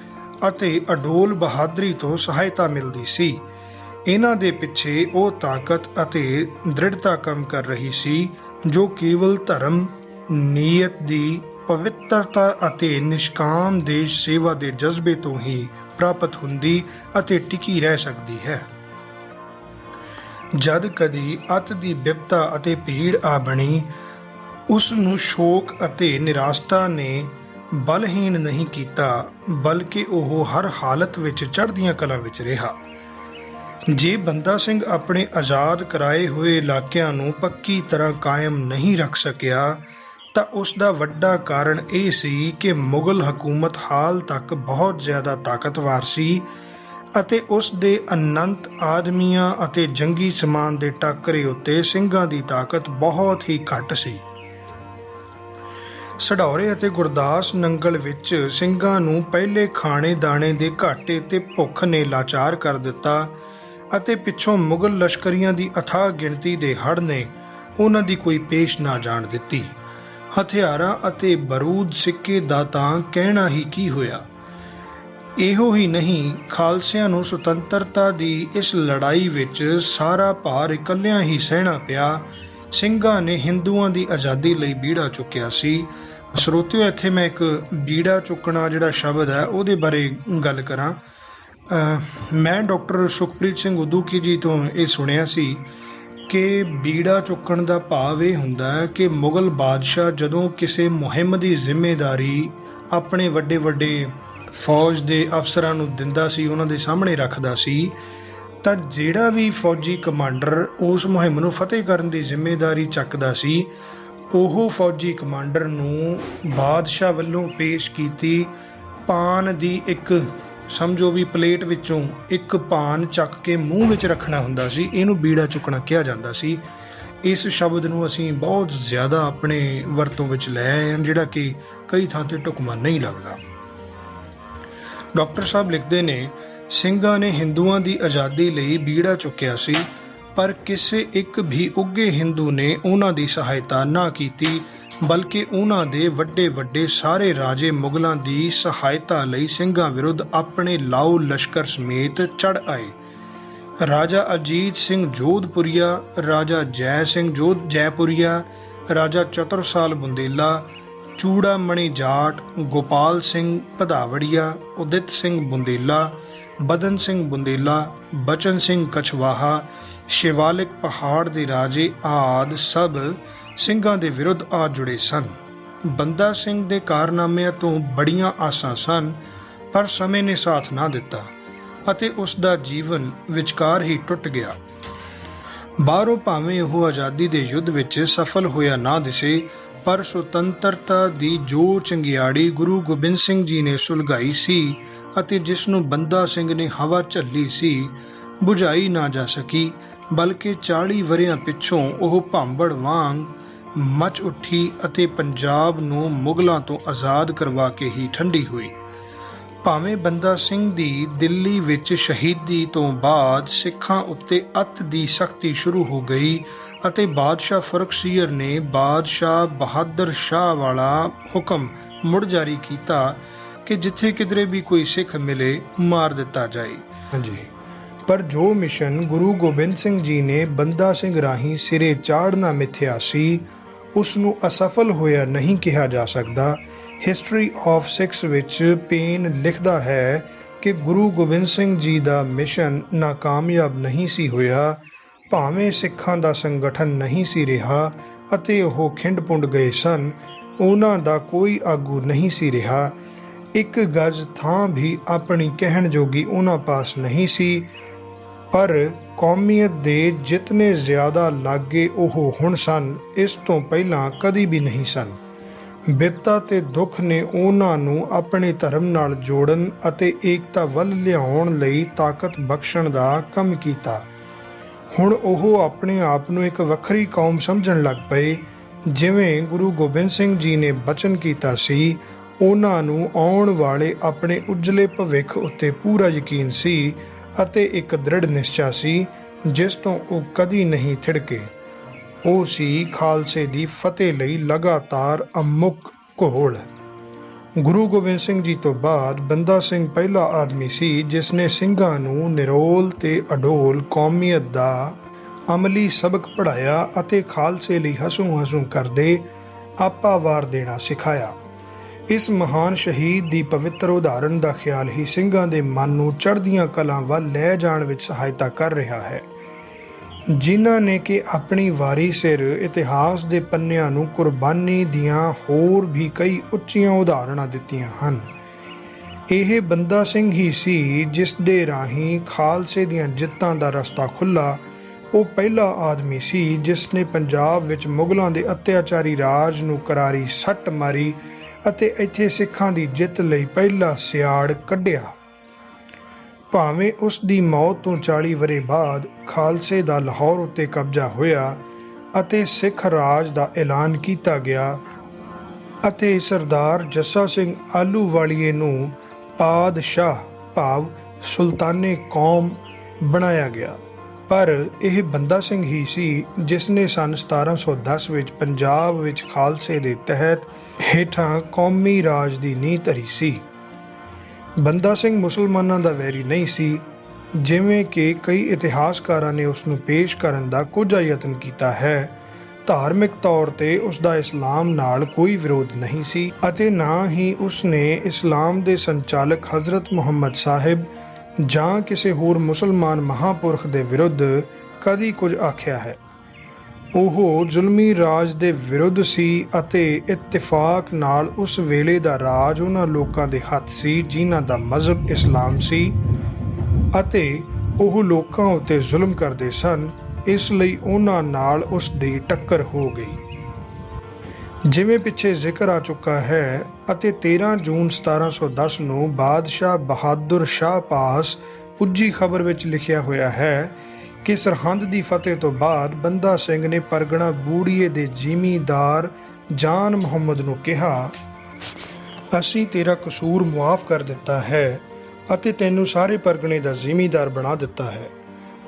ਅਤੇ ਅਡੋਲ ਬਹਾਦਰੀ ਤੋਂ ਸਹਾਇਤਾ ਮਿਲਦੀ ਸੀ। ਇਹਨਾਂ ਦੇ ਪਿੱਛੇ ਉਹ ਤਾਕਤ ਅਤੇ ਦ੍ਰਿੜਤਾ ਕੰਮ ਕਰ ਰਹੀ ਸੀ ਜੋ ਕੇਵਲ ਧਰਮ, ਨੀਅਤ ਦੀ ਪਵਿੱਤਰਤਾ ਅਤੇ ਨਿਸ਼ਕਾਮ ਦੇਸ਼ ਸੇਵਾ ਦੇ ਜਜ਼ਬੇ ਤੋਂ ਹੀ ਪ੍ਰਾਪਤ ਹੁੰਦੀ ਅਤੇ ਟਿਕੀ ਰਹਿ ਸਕਦੀ ਹੈ। ਜਦ ਕਦੀ ਅਤ ਦੀ ਬਿਪਤਾ ਅਤੇ ਭੀੜ ਆ ਬਣੀ, ਉਸ ਨੂੰ ਸ਼ੋਕ ਅਤੇ ਨਿਰਾਸ਼ਤਾ ਨੇ ਬਲਹੀਣ ਨਹੀਂ ਕੀਤਾ, ਬਲਕਿ ਉਹ ਹਰ ਹਾਲਤ ਵਿੱਚ ਚੜ੍ਹਦੀਆਂ ਕਲਾਂ ਵਿੱਚ ਰਿਹਾ। ਜੇ ਬੰਦਾ ਸਿੰਘ ਆਪਣੇ ਆਜ਼ਾਦ ਕਰਾਏ ਹੋਏ ਇਲਾਕਿਆਂ ਨੂੰ ਪੱਕੀ ਤਰ੍ਹਾਂ ਕਾਇਮ ਨਹੀਂ ਰੱਖ ਸਕਿਆ, ਤਾਂ ਉਸ ਦਾ ਵੱਡਾ ਕਾਰਨ ਇਹ ਸੀ ਕਿ ਮੁਗਲ ਹਕੂਮਤ ਹਾਲ ਤੱਕ ਬਹੁਤ ਜ਼ਿਆਦਾ ਤਾਕਤਵਰ ਸੀ ਅਤੇ ਉਸ ਦੇ ਅਨੰਤ ਆਦਮੀਆਂ ਅਤੇ ਜੰਗੀ ਸਮਾਨ ਦੇ ਟਾਕਰੇ ਉੱਤੇ ਸਿੰਘਾਂ ਦੀ ਤਾਕਤ ਬਹੁਤ ਹੀ ਘੱਟ ਸੀ। ਸਢੌਰੇ ਅਤੇ ਗੁਰਦਾਸ ਨੰਗਲ ਵਿੱਚ ਸਿੰਘਾਂ ਨੂੰ ਪਹਿਲੇ ਖਾਣੇ ਦਾਣੇ ਦੇ ਘਾਟੇ ਤੇ ਭੁੱਖ ਨੇ ਲਾਚਾਰ ਕਰ ਦਿੱਤਾ ਅਤੇ ਪਿੱਛੋਂ ਮੁਗਲ ਲਸ਼ਕਰੀਆਂ ਦੀ ਅਥਾਹ ਗਿਣਤੀ ਦੇ ਹੜ੍ਹ ਨੇ ਉਹਨਾਂ ਦੀ ਕੋਈ ਪੇਸ਼ ਨਾ ਜਾਣ ਦਿੱਤੀ। ਹਥਿਆਰਾਂ ਅਤੇ ਬਰੂਦ ਸਿੱਕੇ ਦਾ ਤਾਂ ਕਹਿਣਾ ਹੀ ਕੀ ਹੋਇਆ। ਇਹੋ ਹੀ ਨਹੀਂ, ਖਾਲਸਿਆਂ ਨੂੰ ਸੁਤੰਤਰਤਾ ਦੀ ਇਸ ਲੜਾਈ ਵਿੱਚ ਸਾਰਾ ਭਾਰ ਇਕੱਲਿਆਂ ਹੀ ਸਹਿਣਾ ਪਿਆ। ਸਿੰਘਾਂ ਨੇ ਹਿੰਦੂਆਂ ਦੀ ਆਜ਼ਾਦੀ ਲਈ ਬੀੜਾ ਚੁੱਕਿਆ ਸੀ। ਸਰੋਤਿਓ, ਇੱਥੇ ਮੈਂ ਇੱਕ ਬੀੜਾ ਚੁੱਕਣਾ ਜਿਹੜਾ ਸ਼ਬਦ ਹੈ ਉਹਦੇ ਬਾਰੇ ਗੱਲ ਕਰਾਂ। ਮੈਂ ਡਾਕਟਰ ਸੁਖਪ੍ਰੀਤ ਸਿੰਘ ਉਦੂਕੀ ਜੀ ਤੋਂ ਇਹ ਸੁਣਿਆ ਸੀ ਕਿ ਬੀੜਾ ਚੁੱਕਣ ਦਾ ਭਾਵ ਇਹ ਹੁੰਦਾ ਹੈ ਕਿ ਮੁਗਲ ਬਾਦਸ਼ਾਹ ਜਦੋਂ ਕਿਸੇ ਮੁਹਿੰਮ ਦੀ ਜ਼ਿੰਮੇਦਾਰੀ ਆਪਣੇ ਵੱਡੇ ਵੱਡੇ ਫੌਜ ਦੇ ਅਫਸਰਾਂ ਨੂੰ ਦਿੰਦਾ ਸੀ, ਉਹਨਾਂ ਦੇ ਸਾਹਮਣੇ ਰੱਖਦਾ ਸੀ, ਤਾਂ ਜਿਹੜਾ ਵੀ ਫੌਜੀ ਕਮਾਂਡਰ ਉਸ ਮੁਹਿੰਮ ਨੂੰ ਫਤਿਹ ਕਰਨ ਦੀ ਜ਼ਿੰਮੇਦਾਰੀ ਚੱਕਦਾ ਸੀ, ਉਹ ਫੌਜੀ ਕਮਾਂਡਰ ਨੂੰ ਬਾਦਸ਼ਾਹ ਵੱਲੋਂ ਪੇਸ਼ ਕੀਤੀ ਪਾਨ ਦੀ ਇੱਕ, ਸਮਝੋ ਵੀ ਪਲੇਟ ਵਿੱਚੋਂ ਇੱਕ ਪਾਨ ਚੱਕ ਕੇ ਮੂੰਹ ਵਿੱਚ ਰੱਖਣਾ ਹੁੰਦਾ ਸੀ। ਇਹਨੂੰ ਬੀੜਾ ਚੁੱਕਣਾ ਕਿਹਾ ਜਾਂਦਾ ਸੀ। ਇਸ ਸ਼ਬਦ ਨੂੰ ਅਸੀਂ ਬਹੁਤ ਜ਼ਿਆਦਾ ਆਪਣੇ ਵਰਤੋਂ ਵਿੱਚ ਲੈ ਆਏ ਹਾਂ, ਜਿਹੜਾ ਕਿ ਕਈ ਥਾਂ ਤੇ ਢੁਕਵਾਂ ਨਹੀਂ ਲੱਗਦਾ। ਡਾਕਟਰ ਸਾਹਿਬ ਲਿਖਦੇ ਨੇ, ਸਿੰਘਾਂ ਨੇ ਹਿੰਦੂਆਂ ਦੀ ਆਜ਼ਾਦੀ ਲਈ ਬੀੜਾ ਚੁੱਕਿਆ ਸੀ, ਪਰ ਕਿਸੇ ਇੱਕ ਵੀ ਉੱਘੇ ਹਿੰਦੂ ਨੇ ਉਹਨਾਂ ਦੀ ਸਹਾਇਤਾ ਨਾ ਕੀਤੀ, ਬਲਕਿ ਉਹਨਾਂ ਦੇ ਵੱਡੇ ਵੱਡੇ ਸਾਰੇ ਰਾਜੇ ਮੁਗਲਾਂ ਦੀ ਸਹਾਇਤਾ ਲਈ ਸਿੰਘਾਂ ਵਿਰੁੱਧ ਆਪਣੇ ਲਾਓ ਲਸ਼ਕਰ ਸਮੇਤ ਚੜ੍ਹ ਆਏ। ਰਾਜਾ ਅਜੀਤ ਸਿੰਘ ਜੋਧਪੁਰੀਆ, ਰਾਜਾ ਜੈ ਸਿੰਘ ਜੈਪੁਰੀਆ, ਰਾਜਾ ਚਤੁਰਸਾਲ ਬੁੰਦੇਲਾ, ਚੂੜਾਮਣੀ ਜਾਟ, ਗੋਪਾਲ ਸਿੰਘ ਭਦਾਵੜੀਆ, ਉਦਿਤ ਸਿੰਘ ਬੁੰਦੇਲਾ, ਬਦਨ ਸਿੰਘ ਬੁੰਦੇਲਾ, ਬਚਨ ਸਿੰਘ ਕਛਵਾਹਾ, ਸ਼ਿਵਾਲਿਕ ਪਹਾੜ ਦੇ ਰਾਜੇ ਆਦਿ ਸਭ ਸਿੰਘਾਂ ਦੇ ਵਿਰੁੱਧ ਆ ਜੁੜੇ ਸਨ। ਬੰਦਾ ਸਿੰਘ ਦੇ ਕਾਰਨਾਮਿਆਂ ਤੋਂ ਬੜੀਆਂ ਆਸਾਂ ਸਨ, ਪਰ ਸਮੇਂ ਨੇ ਸਾਥ ਨਾ ਦਿੱਤਾ ਅਤੇ ਉਸ ਦਾ ਜੀਵਨ ਵਿਚਕਾਰ ਹੀ ਟੁੱਟ ਗਿਆ। ਬਾਹਰੋਂ ਭਾਵੇਂ ਉਹ ਆਜ਼ਾਦੀ ਦੇ ਯੁੱਧ ਵਿੱਚ ਸਫਲ ਹੋਇਆ ਨਾ ਦਿਸੇ, ਪਰ ਸੁਤੰਤਰਤਾ ਦੀ ਜੋ ਚੰਗਿਆੜੀ ਗੁਰੂ ਗੋਬਿੰਦ ਸਿੰਘ ਜੀ ਨੇ ਸੁਲਗਾਈ ਸੀ ਅਤੇ ਜਿਸ ਨੂੰ ਬੰਦਾ ਸਿੰਘ ਨੇ ਹਵਾ ਝੱਲੀ ਸੀ, ਬੁਝਾਈ ਨਾ ਜਾ ਸਕੀ, ਬਲਕਿ 40 ਵਰ੍ਹਿਆਂ ਪਿੱਛੋਂ ਉਹ ਭਾਂਬੜ ਵਾਂਗ ਮਚ ਉੱਠੀ ਅਤੇ ਪੰਜਾਬ ਨੂੰ ਮੁਗਲਾਂ ਤੋਂ ਆਜ਼ਾਦ ਕਰਵਾ ਕੇ ਹੀ ਠੰਡੀ ਹੋਈ। ਭਾਵੇਂ ਬੰਦਾ ਸਿੰਘ ਦੀ ਦਿੱਲੀ ਵਿੱਚ ਸ਼ਹੀਦੀ ਤੋਂ ਬਾਅਦ ਸਿੱਖਾਂ ਉੱਤੇ ਅੱਤ ਦੀ ਸਖਤੀ ਸ਼ੁਰੂ ਹੋ ਗਈ ਅਤੇ ਬਾਦਸ਼ਾਹ ਫਰਖਸ਼ੀਰ ਨੇ ਬਾਦਸ਼ਾਹ ਬਹਾਦਰ ਸ਼ਾਹ ਵਾਲਾ ਹੁਕਮ ਮੁੜ ਜਾਰੀ ਕੀਤਾ ਕਿ ਜਿੱਥੇ ਕਿਧਰੇ ਵੀ ਕੋਈ ਸਿੱਖ ਮਿਲੇ ਮਾਰ ਦਿੱਤਾ ਜਾਏ। ਹਾਂਜੀ, ਪਰ ਜੋ ਮਿਸ਼ਨ ਗੁਰੂ ਗੋਬਿੰਦ ਸਿੰਘ ਜੀ ਨੇ ਬੰਦਾ ਸਿੰਘ ਰਾਹੀਂ ਸਿਰੇ ਚਾੜ੍ਹਨਾ ਮਿਥਿਆ ਸੀ, ਉਸ ਨੂੰ ਅਸਫਲ ਹੋਇਆ ਨਹੀਂ ਕਿਹਾ ਜਾ ਸਕਦਾ। ਹਿਸਟਰੀ ਆਫ ਸਿੱਖਸ ਵਿੱਚ ਪੇਨ ਲਿਖਦਾ ਹੈ ਕਿ ਗੁਰੂ ਗੋਬਿੰਦ ਸਿੰਘ ਜੀ ਦਾ ਮਿਸ਼ਨ ਨਾਕਾਮਯਾਬ ਨਹੀਂ ਸੀ ਹੋਇਆ, ਭਾਵੇਂ ਸਿੱਖਾਂ ਦਾ ਸੰਗਠਨ ਨਹੀਂ ਸੀ ਰਿਹਾ ਅਤੇ ਉਹ ਖਿੰਡ ਪੁੰਡ ਗਏ ਸਨ, ਉਹਨਾਂ ਦਾ ਕੋਈ ਆਗੂ ਨਹੀਂ ਸੀ ਰਿਹਾ। ਇੱਕ ਗਜ਼ ਥਾਂ ਵੀ ਆਪਣੀ ਕਹਿਣ ਜੋਗੀ ਉਹਨਾਂ ਪਾਸ ਨਹੀਂ ਸੀ, ਪਰ ਕੌਮੀਅਤ ਦੇ ਜਿਤਨੇ ਜ਼ਿਆਦਾ ਲਾਗੇ ਉਹ ਹੁਣ ਸਨ, ਇਸ ਤੋਂ ਪਹਿਲਾਂ ਕਦੀ ਵੀ ਨਹੀਂ ਸਨ। ਬਿਪਤਾ ਤੇ ਦੁੱਖ ਨੇ ਉਹਨਾਂ ਨੂੰ ਆਪਣੇ ਧਰਮ ਨਾਲ ਜੋੜਨ ਅਤੇ ਏਕਤਾ ਵੱਲ ਲਿਆਉਣ ਲਈ ਤਾਕਤ ਬਖਸ਼ਣ ਦਾ ਕੰਮ ਕੀਤਾ। ਹੁਣ ਉਹ ਆਪਣੇ ਆਪ ਨੂੰ ਇੱਕ ਵੱਖਰੀ ਕੌਮ ਸਮਝਣ ਲੱਗ ਪਏ। ਜਿਵੇਂ ਗੁਰੂ ਗੋਬਿੰਦ ਸਿੰਘ ਜੀ ਨੇ ਬਚਨ ਕੀਤਾ ਸੀ, ਉਹਨਾਂ ਨੂੰ ਆਉਣ ਵਾਲੇ ਆਪਣੇ ਉਜਲੇ ਭਵਿੱਖ ਉੱਤੇ ਪੂਰਾ ਯਕੀਨ ਸੀ ਅਤੇ ਇੱਕ ਦ੍ਰਿੜ ਨਿਸ਼ਚਾ ਸੀ ਜਿਸ ਤੋਂ ਉਹ ਕਦੀ ਨਹੀਂ ਥਿੜਕੇ। ਉਹ ਸੀ ਖਾਲਸੇ ਦੀ ਫਤਿਹ ਲਈ ਲਗਾਤਾਰ ਅਮੁੱਕ ਘੋਲ। ਗੁਰੂ ਗੋਬਿੰਦ ਸਿੰਘ ਜੀ ਤੋਂ ਬਾਅਦ ਬੰਦਾ ਸਿੰਘ ਪਹਿਲਾ ਆਦਮੀ ਸੀ ਜਿਸ ਨੇ ਸਿੰਘਾਂ ਨੂੰ ਨਿਰੋਲ ਤੇ ਅਡੋਲ ਕੌਮੀਅਤ ਦਾ ਅਮਲੀ ਸਬਕ ਪੜ੍ਹਾਇਆ ਅਤੇ ਖਾਲਸੇ ਲਈ ਹਸੂੰ ਕਰਦੇ ਆਪਾ ਵਾਰ ਦੇਣਾ ਸਿਖਾਇਆ। ਇਸ ਮਹਾਨ ਸ਼ਹੀਦ ਦੀ ਪਵਿੱਤਰ ਉਦਾਹਰਣ ਦਾ ਖਿਆਲ ਹੀ ਸਿੰਘਾਂ ਦੇ ਮਨ ਨੂੰ ਚੜ੍ਹਦੀਆਂ ਕਲਾਂ ਵੱਲ ਲੈ ਜਾਣ ਵਿੱਚ ਸਹਾਇਤਾ ਕਰ ਰਿਹਾ ਹੈ, ਜਿਨ੍ਹਾਂ ਨੇ ਕਿ ਆਪਣੀ ਵਾਰੀ ਸਿਰ ਇਤਿਹਾਸ ਦੇ ਪੰਨਿਆਂ ਨੂੰ ਕੁਰਬਾਨੀ ਦੀਆਂ ਹੋਰ ਵੀ ਕਈ ਉੱਚੀਆਂ ਉਦਾਹਰਣਾਂ ਦਿੱਤੀਆਂ ਹਨ। ਇਹ ਬੰਦਾ ਸਿੰਘ ਹੀ ਸੀ ਜਿਸ ਦੇ ਰਾਹੀਂ ਖਾਲਸੇ ਦੀਆਂ ਜਿੱਤਾਂ ਦਾ ਰਸਤਾ ਖੁੱਲ੍ਹਾ। ਉਹ ਪਹਿਲਾ ਆਦਮੀ ਸੀ ਜਿਸ ਨੇ ਪੰਜਾਬ ਵਿੱਚ ਮੁਗਲਾਂ ਦੇ ਅਤਿਆਚਾਰੀ ਰਾਜ ਨੂੰ ਕਰਾਰੀ ਸੱਟ ਮਾਰੀ ਅਤੇ ਇੱਥੇ ਸਿੱਖਾਂ ਦੀ ਜਿੱਤ ਲਈ ਪਹਿਲਾ ਸਿਆੜ ਕੱਢਿਆ। ਭਾਵੇਂ ਉਸ ਦੀ ਮੌਤ ਤੋਂ 40 ਵਰ੍ਹੇ ਬਾਅਦ ਖਾਲਸੇ ਦਾ ਲਾਹੌਰ ਉੱਤੇ ਕਬਜ਼ਾ ਹੋਇਆ ਅਤੇ ਸਿੱਖ ਰਾਜ ਦਾ ਐਲਾਨ ਕੀਤਾ ਗਿਆ ਅਤੇ ਸਰਦਾਰ ਜੱਸਾ ਸਿੰਘ ਆਹਲੂਵਾਲੀਏ ਨੂੰ ਪਾਦਸ਼ਾਹ ਭਾਵ ਸੁਲਤਾਨੇ ਕੌਮ ਬਣਾਇਆ ਗਿਆ, ਪਰ ਇਹ ਬੰਦਾ ਸਿੰਘ ਹੀ ਸੀ ਜਿਸ ਨੇ ਸੰਨ 1710 ਵਿੱਚ ਪੰਜਾਬ ਵਿੱਚ ਖਾਲਸੇ ਦੇ ਤਹਿਤ ਹੇਠਾਂ ਕੌਮੀ ਰਾਜ ਦੀ ਨੀਂਹ ਧਰੀ ਸੀ। ਬੰਦਾ ਸਿੰਘ ਮੁਸਲਮਾਨਾਂ ਦਾ ਵੈਰੀ ਨਹੀਂ ਸੀ, ਜਿਵੇਂ ਕਿ ਕਈ ਇਤਿਹਾਸਕਾਰਾਂ ਨੇ ਉਸ ਨੂੰ ਪੇਸ਼ ਕਰਨ ਦਾ ਕੁਝ ਯਤਨ ਕੀਤਾ ਹੈ। ਧਾਰਮਿਕ ਤੌਰ ਤੇ ਉਸ ਦਾ ਇਸਲਾਮ ਨਾਲ ਕੋਈ ਵਿਰੋਧ ਨਹੀਂ ਸੀ ਅਤੇ ਨਾ ਹੀ ਉਸ ਨੇ ਇਸਲਾਮ ਦੇ ਸੰਚਾਲਕ ਹਜ਼ਰਤ ਮੁਹੰਮਦ ਸਾਹਿਬ ਜਾਂ ਕਿਸੇ ਹੋਰ ਮੁਸਲਮਾਨ ਮਹਾਂਪੁਰਖ ਦੇ ਵਿਰੁੱਧ ਕਦੀ ਕੁਝ ਆਖਿਆ ਹੈ। ਉਹ ਜ਼ੁਲਮੀ ਰਾਜ ਦੇ ਵਿਰੁੱਧ ਸੀ ਅਤੇ ਇਤਫਾਕ ਨਾਲ ਉਸ ਵੇਲੇ ਦਾ ਰਾਜ ਉਹਨਾਂ ਲੋਕਾਂ ਦੇ ਹੱਥ ਸੀ ਜਿਨ੍ਹਾਂ ਦਾ ਮਜ਼ਹਬ ਇਸਲਾਮ ਸੀ ਅਤੇ ਉਹ ਲੋਕਾਂ ਉੱਤੇ ਜ਼ੁਲਮ ਕਰਦੇ ਸਨ, ਇਸ ਲਈ ਉਹਨਾਂ ਨਾਲ ਉਸ ਦੀ ਟੱਕਰ ਹੋ ਗਈ। ਜਿਵੇਂ ਪਿੱਛੇ ਜ਼ਿਕਰ ਆ ਚੁੱਕਾ ਹੈ ਅਤੇ 13 ਜੂਨ 1710 ਨੂੰ ਬਾਦਸ਼ਾਹ ਬਹਾਦਰ ਸ਼ਾਹ ਪਾਸ ਪੁੱਜੀ ਖਬਰ ਵਿੱਚ ਲਿਖਿਆ ਹੋਇਆ ਹੈ ਕਿ ਸਰਹੰਦ ਦੀ ਫਤਿਹ ਤੋਂ ਬਾਅਦ ਬੰਦਾ ਸਿੰਘ ਨੇ ਪਰਗਣਾ ਬੂੜੀਏ ਦੇ ਜ਼ਿਮੀਂਦਾਰ ਜਾਨ ਮੁਹੰਮਦ ਨੂੰ ਕਿਹਾ, ਅਸੀਂ ਤੇਰਾ ਕਸੂਰ ਮੁਆਫ ਕਰ ਦਿੱਤਾ ਹੈ ਅਤੇ ਤੈਨੂੰ ਸਾਰੇ ਪਰਗਣੇ ਦਾ ਜ਼ਿਮੀਂਦਾਰ ਬਣਾ ਦਿੱਤਾ ਹੈ।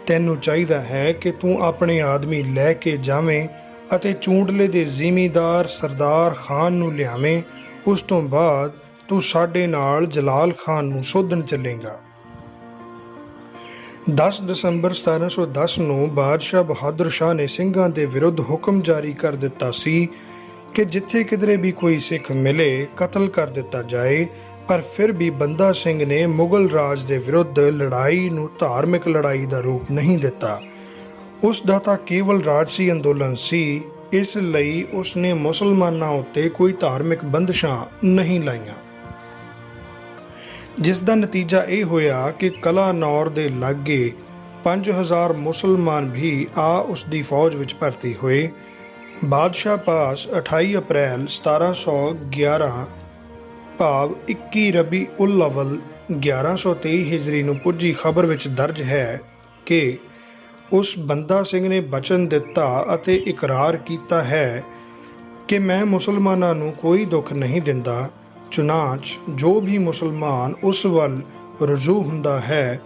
ਤੈਨੂੰ ਚਾਹੀਦਾ ਹੈ ਕਿ ਤੂੰ ਆਪਣੇ ਆਦਮੀ ਲੈ ਕੇ ਜਾਵੇਂ ਅਤੇ ਚੂੰਡਲੇ ਦੇ ਜ਼ਿਮੀਂਦਾਰ ਸਰਦਾਰ ਖਾਨ ਨੂੰ ਲਿਆਵੇਂ। ਉਸ ਤੋਂ ਬਾਅਦ ਤੂੰ ਸਾਡੇ ਨਾਲ ਜਲਾਲ ਖਾਨ ਨੂੰ ਸੋਧਣ ਚੱਲੇਗਾ। 10 ਦਸੰਬਰ 1710 ਨੂੰ ਬਾਦਸ਼ਾਹ ਬਹਾਦਰ ਸ਼ਾਹ ਨੇ ਸਿੰਘਾਂ ਦੇ ਵਿਰੁੱਧ ਹੁਕਮ ਜਾਰੀ ਕਰ ਦਿੱਤਾ ਸੀ ਕਿ ਜਿੱਥੇ ਕਿਧਰੇ ਵੀ ਕੋਈ ਸਿੱਖ ਮਿਲੇ ਕਤਲ ਕਰ ਦਿੱਤਾ ਜਾਏ, ਪਰ ਫਿਰ ਵੀ ਬੰਦਾ ਸਿੰਘ ਨੇ ਮੁਗਲ ਰਾਜ ਦੇ ਵਿਰੁੱਧ ਲੜਾਈ ਨੂੰ ਧਾਰਮਿਕ ਲੜਾਈ ਦਾ ਰੂਪ ਨਹੀਂ ਦਿੱਤਾ। ਉਸ ਦਾ ਤਾਂ ਕੇਵਲ ਰਾਜਸੀ ਅੰਦੋਲਨ ਸੀ, ਇਸ ਲਈ ਉਸ ਨੇ ਮੁਸਲਮਾਨਾਂ ਉੱਤੇ ਕੋਈ ਧਾਰਮਿਕ ਬੰਦਸ਼ਾਂ ਨਹੀਂ ਲਾਈਆਂ, ਜਿਸ ਦਾ ਨਤੀਜਾ ਇਹ ਹੋਇਆ ਕਿ ਕਲਾਨੌਰ ਦੇ ਲਾਗੇ 5000 ਮੁਸਲਮਾਨ ਵੀ ਆ ਉਸ ਦੀ ਫੌਜ ਵਿੱਚ ਭਰਤੀ ਹੋਏ। ਬਾਦਸ਼ਾਹ ਪਾਸ 28 ਅਪ੍ਰੈਲ 1711 ਭਾਵ 21 ਰਬੀ ਉਲ ਅਵਲ 1123 ਹਿਜਰੀ ਨੂੰ ਪੁੱਜੀ ਖਬਰ ਵਿੱਚ ਦਰਜ ਹੈ ਕਿ ਉਸ ਬੰਦਾ ਸਿੰਘ ਨੇ ਬਚਨ ਦਿੱਤਾ ਅਤੇ ਇਕਰਾਰ ਕੀਤਾ ਹੈ ਕਿ ਮੈਂ ਮੁਸਲਮਾਨਾਂ ਨੂੰ ਕੋਈ ਦੁੱਖ ਨਹੀਂ ਦਿੰਦਾ, ਚੁਨਾਂਚ ਜੋ ਵੀ ਮੁਸਲਮਾਨ ਉਸ ਵੱਲ ਰਜੂ ਹੁੰਦਾ ਹੈ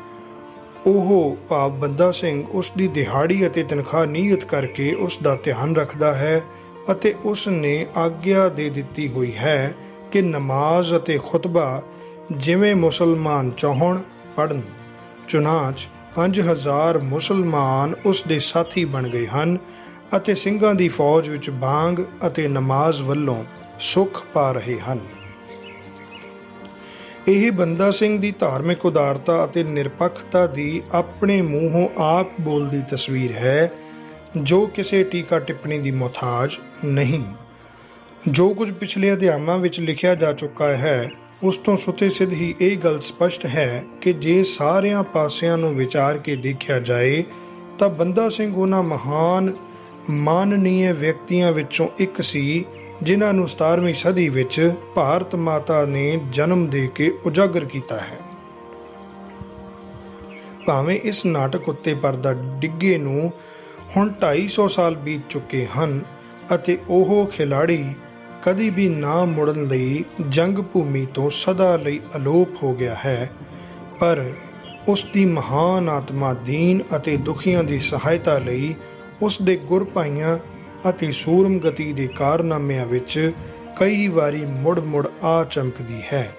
ਉਹ ਭਾਵ ਬੰਦਾ ਸਿੰਘ ਉਸ ਦੀ ਦਿਹਾੜੀ ਅਤੇ ਤਨਖਾਹ ਨਿਯਤ ਕਰਕੇ ਉਸ ਦਾ ਧਿਆਨ ਰੱਖਦਾ ਹੈ ਅਤੇ ਉਸ ਨੇ ਆਗਿਆ ਦੇ ਦਿੱਤੀ ਹੋਈ ਹੈ ਕਿ ਨਮਾਜ਼ ਅਤੇ ਖੁਤਬਾ ਜਿਵੇਂ ਮੁਸਲਮਾਨ ਚਾਹੁਣ ਪੜ੍ਹਨ। ਚੁਨਾਂਚ 5000 ਮੁਸਲਮਾਨ ਉਸ ਦੇ ਸਾਥੀ ਬਣ ਗਏ ਹਨ ਅਤੇ ਸਿੰਘਾਂ ਦੀ ਫੌਜ ਵਿੱਚ ਬਾਂਗ ਅਤੇ ਨਮਾਜ਼ ਵੱਲੋਂ ਸੁੱਖ ਪਾ ਰਹੇ ਹਨ। ਇਹ ਬੰਦਾ ਸਿੰਘ ਦੀ ਧਾਰਮਿਕ ਉਦਾਰਤਾ ਅਤੇ ਨਿਰਪੱਖਤਾ ਦੀ ਆਪਣੇ ਮੂੰਹੋਂ ਆਪ ਬੋਲਦੀ ਤਸਵੀਰ ਹੈ, ਜੋ ਕਿਸੇ ਟੀਕਾ ਟਿੱਪਣੀ ਦੀ ਮੁਹਤਾਜ ਨਹੀਂ। ਜੋ ਕੁਝ ਪਿਛਲੇ ਅਧਿਆਇਆਂ ਵਿੱਚ ਲਿਖਿਆ ਜਾ ਚੁੱਕਾ ਹੈ ਉਸ ਤੋਂ ਸੁਤੇ ਸਿੱਧ ਹੀ ਇਹ ਗੱਲ ਸਪਸ਼ਟ ਹੈ ਕਿ ਜੇ ਸਾਰਿਆਂ ਪਾਸਿਆਂ ਨੂੰ ਵਿਚਾਰ ਕੇ ਦੇਖਿਆ ਜਾਏ ਤਾਂ ਬੰਦਾ ਸਿੰਘ ਉਹਨਾਂ ਮਹਾਨ ਮਾਨਨੀय ਵਿਅਕਤੀਆਂ ਵਿੱਚੋਂ ਇੱਕ ਸੀ ਜਿਨ੍ਹਾਂ ਨੂੰ 17ਵੀਂ ਸਦੀ ਵਿੱਚ ਭਾਰਤ ਮਾਤਾ ਨੇ ਜਨਮ ਦੇ ਕੇ ਉਜਾਗਰ ਕੀਤਾ ਹੈ। ਭਾਵੇਂ ਇਸ ਨਾਟਕ ਉੱਤੇ ਪਰਦਾ ਡਿੱਗੇ ਨੂੰ ਹੁਣ 250 ਸਾਲ ਬੀਤ ਚੁੱਕੇ ਹਨ ਅਤੇ ਉਹ ਖਿਲਾੜੀ ਕਦੀ ਵੀ ਨਾ ਮੁੜਨ ਲਈ ਜੰਗ ਭੂਮੀ ਤੋਂ ਸਦਾ ਲਈ ਅਲੋਪ ਹੋ ਗਿਆ ਹੈ, ਪਰ ਉਸ ਦੀ ਮਹਾਨ ਆਤਮਾ ਦੀਨ ਅਤੇ ਦੁਖੀਆਂ ਦੀ ਸਹਾਇਤਾ ਲਈ ਉਸ ਦੇ ਗੁਰ ਭਾਈਆਂ ਅਤੇ ਸੂਰਮ ਗਤੀ ਦੇ ਕਾਰਨਾਮਿਆਂ ਵਿੱਚ ਕਈ ਵਾਰੀ ਮੁੜ ਆ ਚਮਕਦੀ ਹੈ।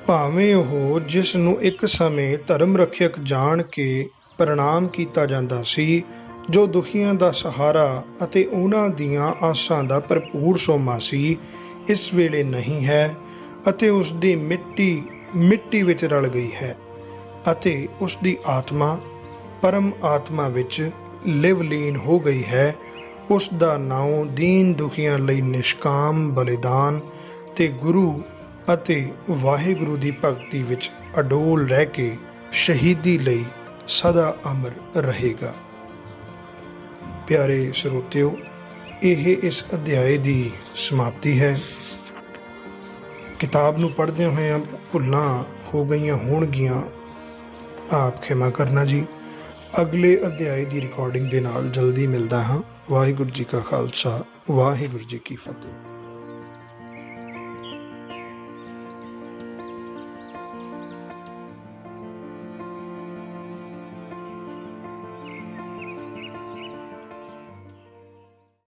ਭਾਵੇਂ ਉਹ ਜਿਸ ਨੂੰ ਇੱਕ ਸਮੇਂ ਧਰਮ ਰੱਖਿਅਕ ਜਾਣ ਕੇ ਪ੍ਰਣਾਮ ਕੀਤਾ ਜਾਂਦਾ ਸੀ, ਜੋ ਦੁਖੀਆਂ ਦਾ ਸਹਾਰਾ ਅਤੇ ਉਹਨਾਂ ਦੀਆਂ ਆਸਾਂ ਦਾ ਭਰਪੂਰ ਸੋਮਾ ਸੀ, ਇਸ ਵੇਲੇ ਨਹੀਂ ਹੈ ਅਤੇ ਉਸ ਦੀ ਮਿੱਟੀ ਵਿੱਚ ਰਲ ਗਈ ਹੈ ਅਤੇ ਉਸ ਦੀ ਆਤਮਾ ਪਰਮ ਆਤਮਾ ਵਿੱਚ ਲਿਵਲੀਨ ਹੋ ਗਈ ਹੈ। ਉਸ ਦਾ ਨਾਉ ਦੀਨ ਦੁਖੀਆਂ ਲਈ ਨਿਸ਼ਕਾਮ ਬਲੀਦਾਨ ਤੇ ਗੁਰੂ ਅਤੇ ਵਾਹਿਗੁਰੂ ਦੀ ਭਗਤੀ ਵਿੱਚ ਅਡੋਲ ਰਹਿ ਕੇ ਸ਼ਹੀਦੀ ਲਈ ਸਦਾ ਅਮਰ ਰਹੇਗਾ। ਪਿਆਰੇ ਸਰੋਤਿਓ, ਇਹ ਇਸ ਅਧਿਆਏ ਦੀ ਸਮਾਪਤੀ ਹੈ। ਕਿਤਾਬ ਨੂੰ ਪੜ੍ਹਦਿਆਂ ਹੋਇਆਂ ਭੁੱਲਾਂ ਹੋ ਗਈਆਂ ਹੋਣਗੀਆਂ, ਆਪ ਖਿਮਾ ਕਰਨਾ ਜੀ। ਅਗਲੇ ਅਧਿਆਏ ਦੀ ਰਿਕਾਰਡਿੰਗ ਦੇ ਨਾਲ ਜਲਦੀ ਮਿਲਦਾ ਹਾਂ। ਵਾਹਿਗੁਰੂ ਜੀ ਕਾ ਖਾਲਸਾ, ਵਾਹਿਗੁਰੂ ਜੀ ਕੀ ਫਤਿਹ।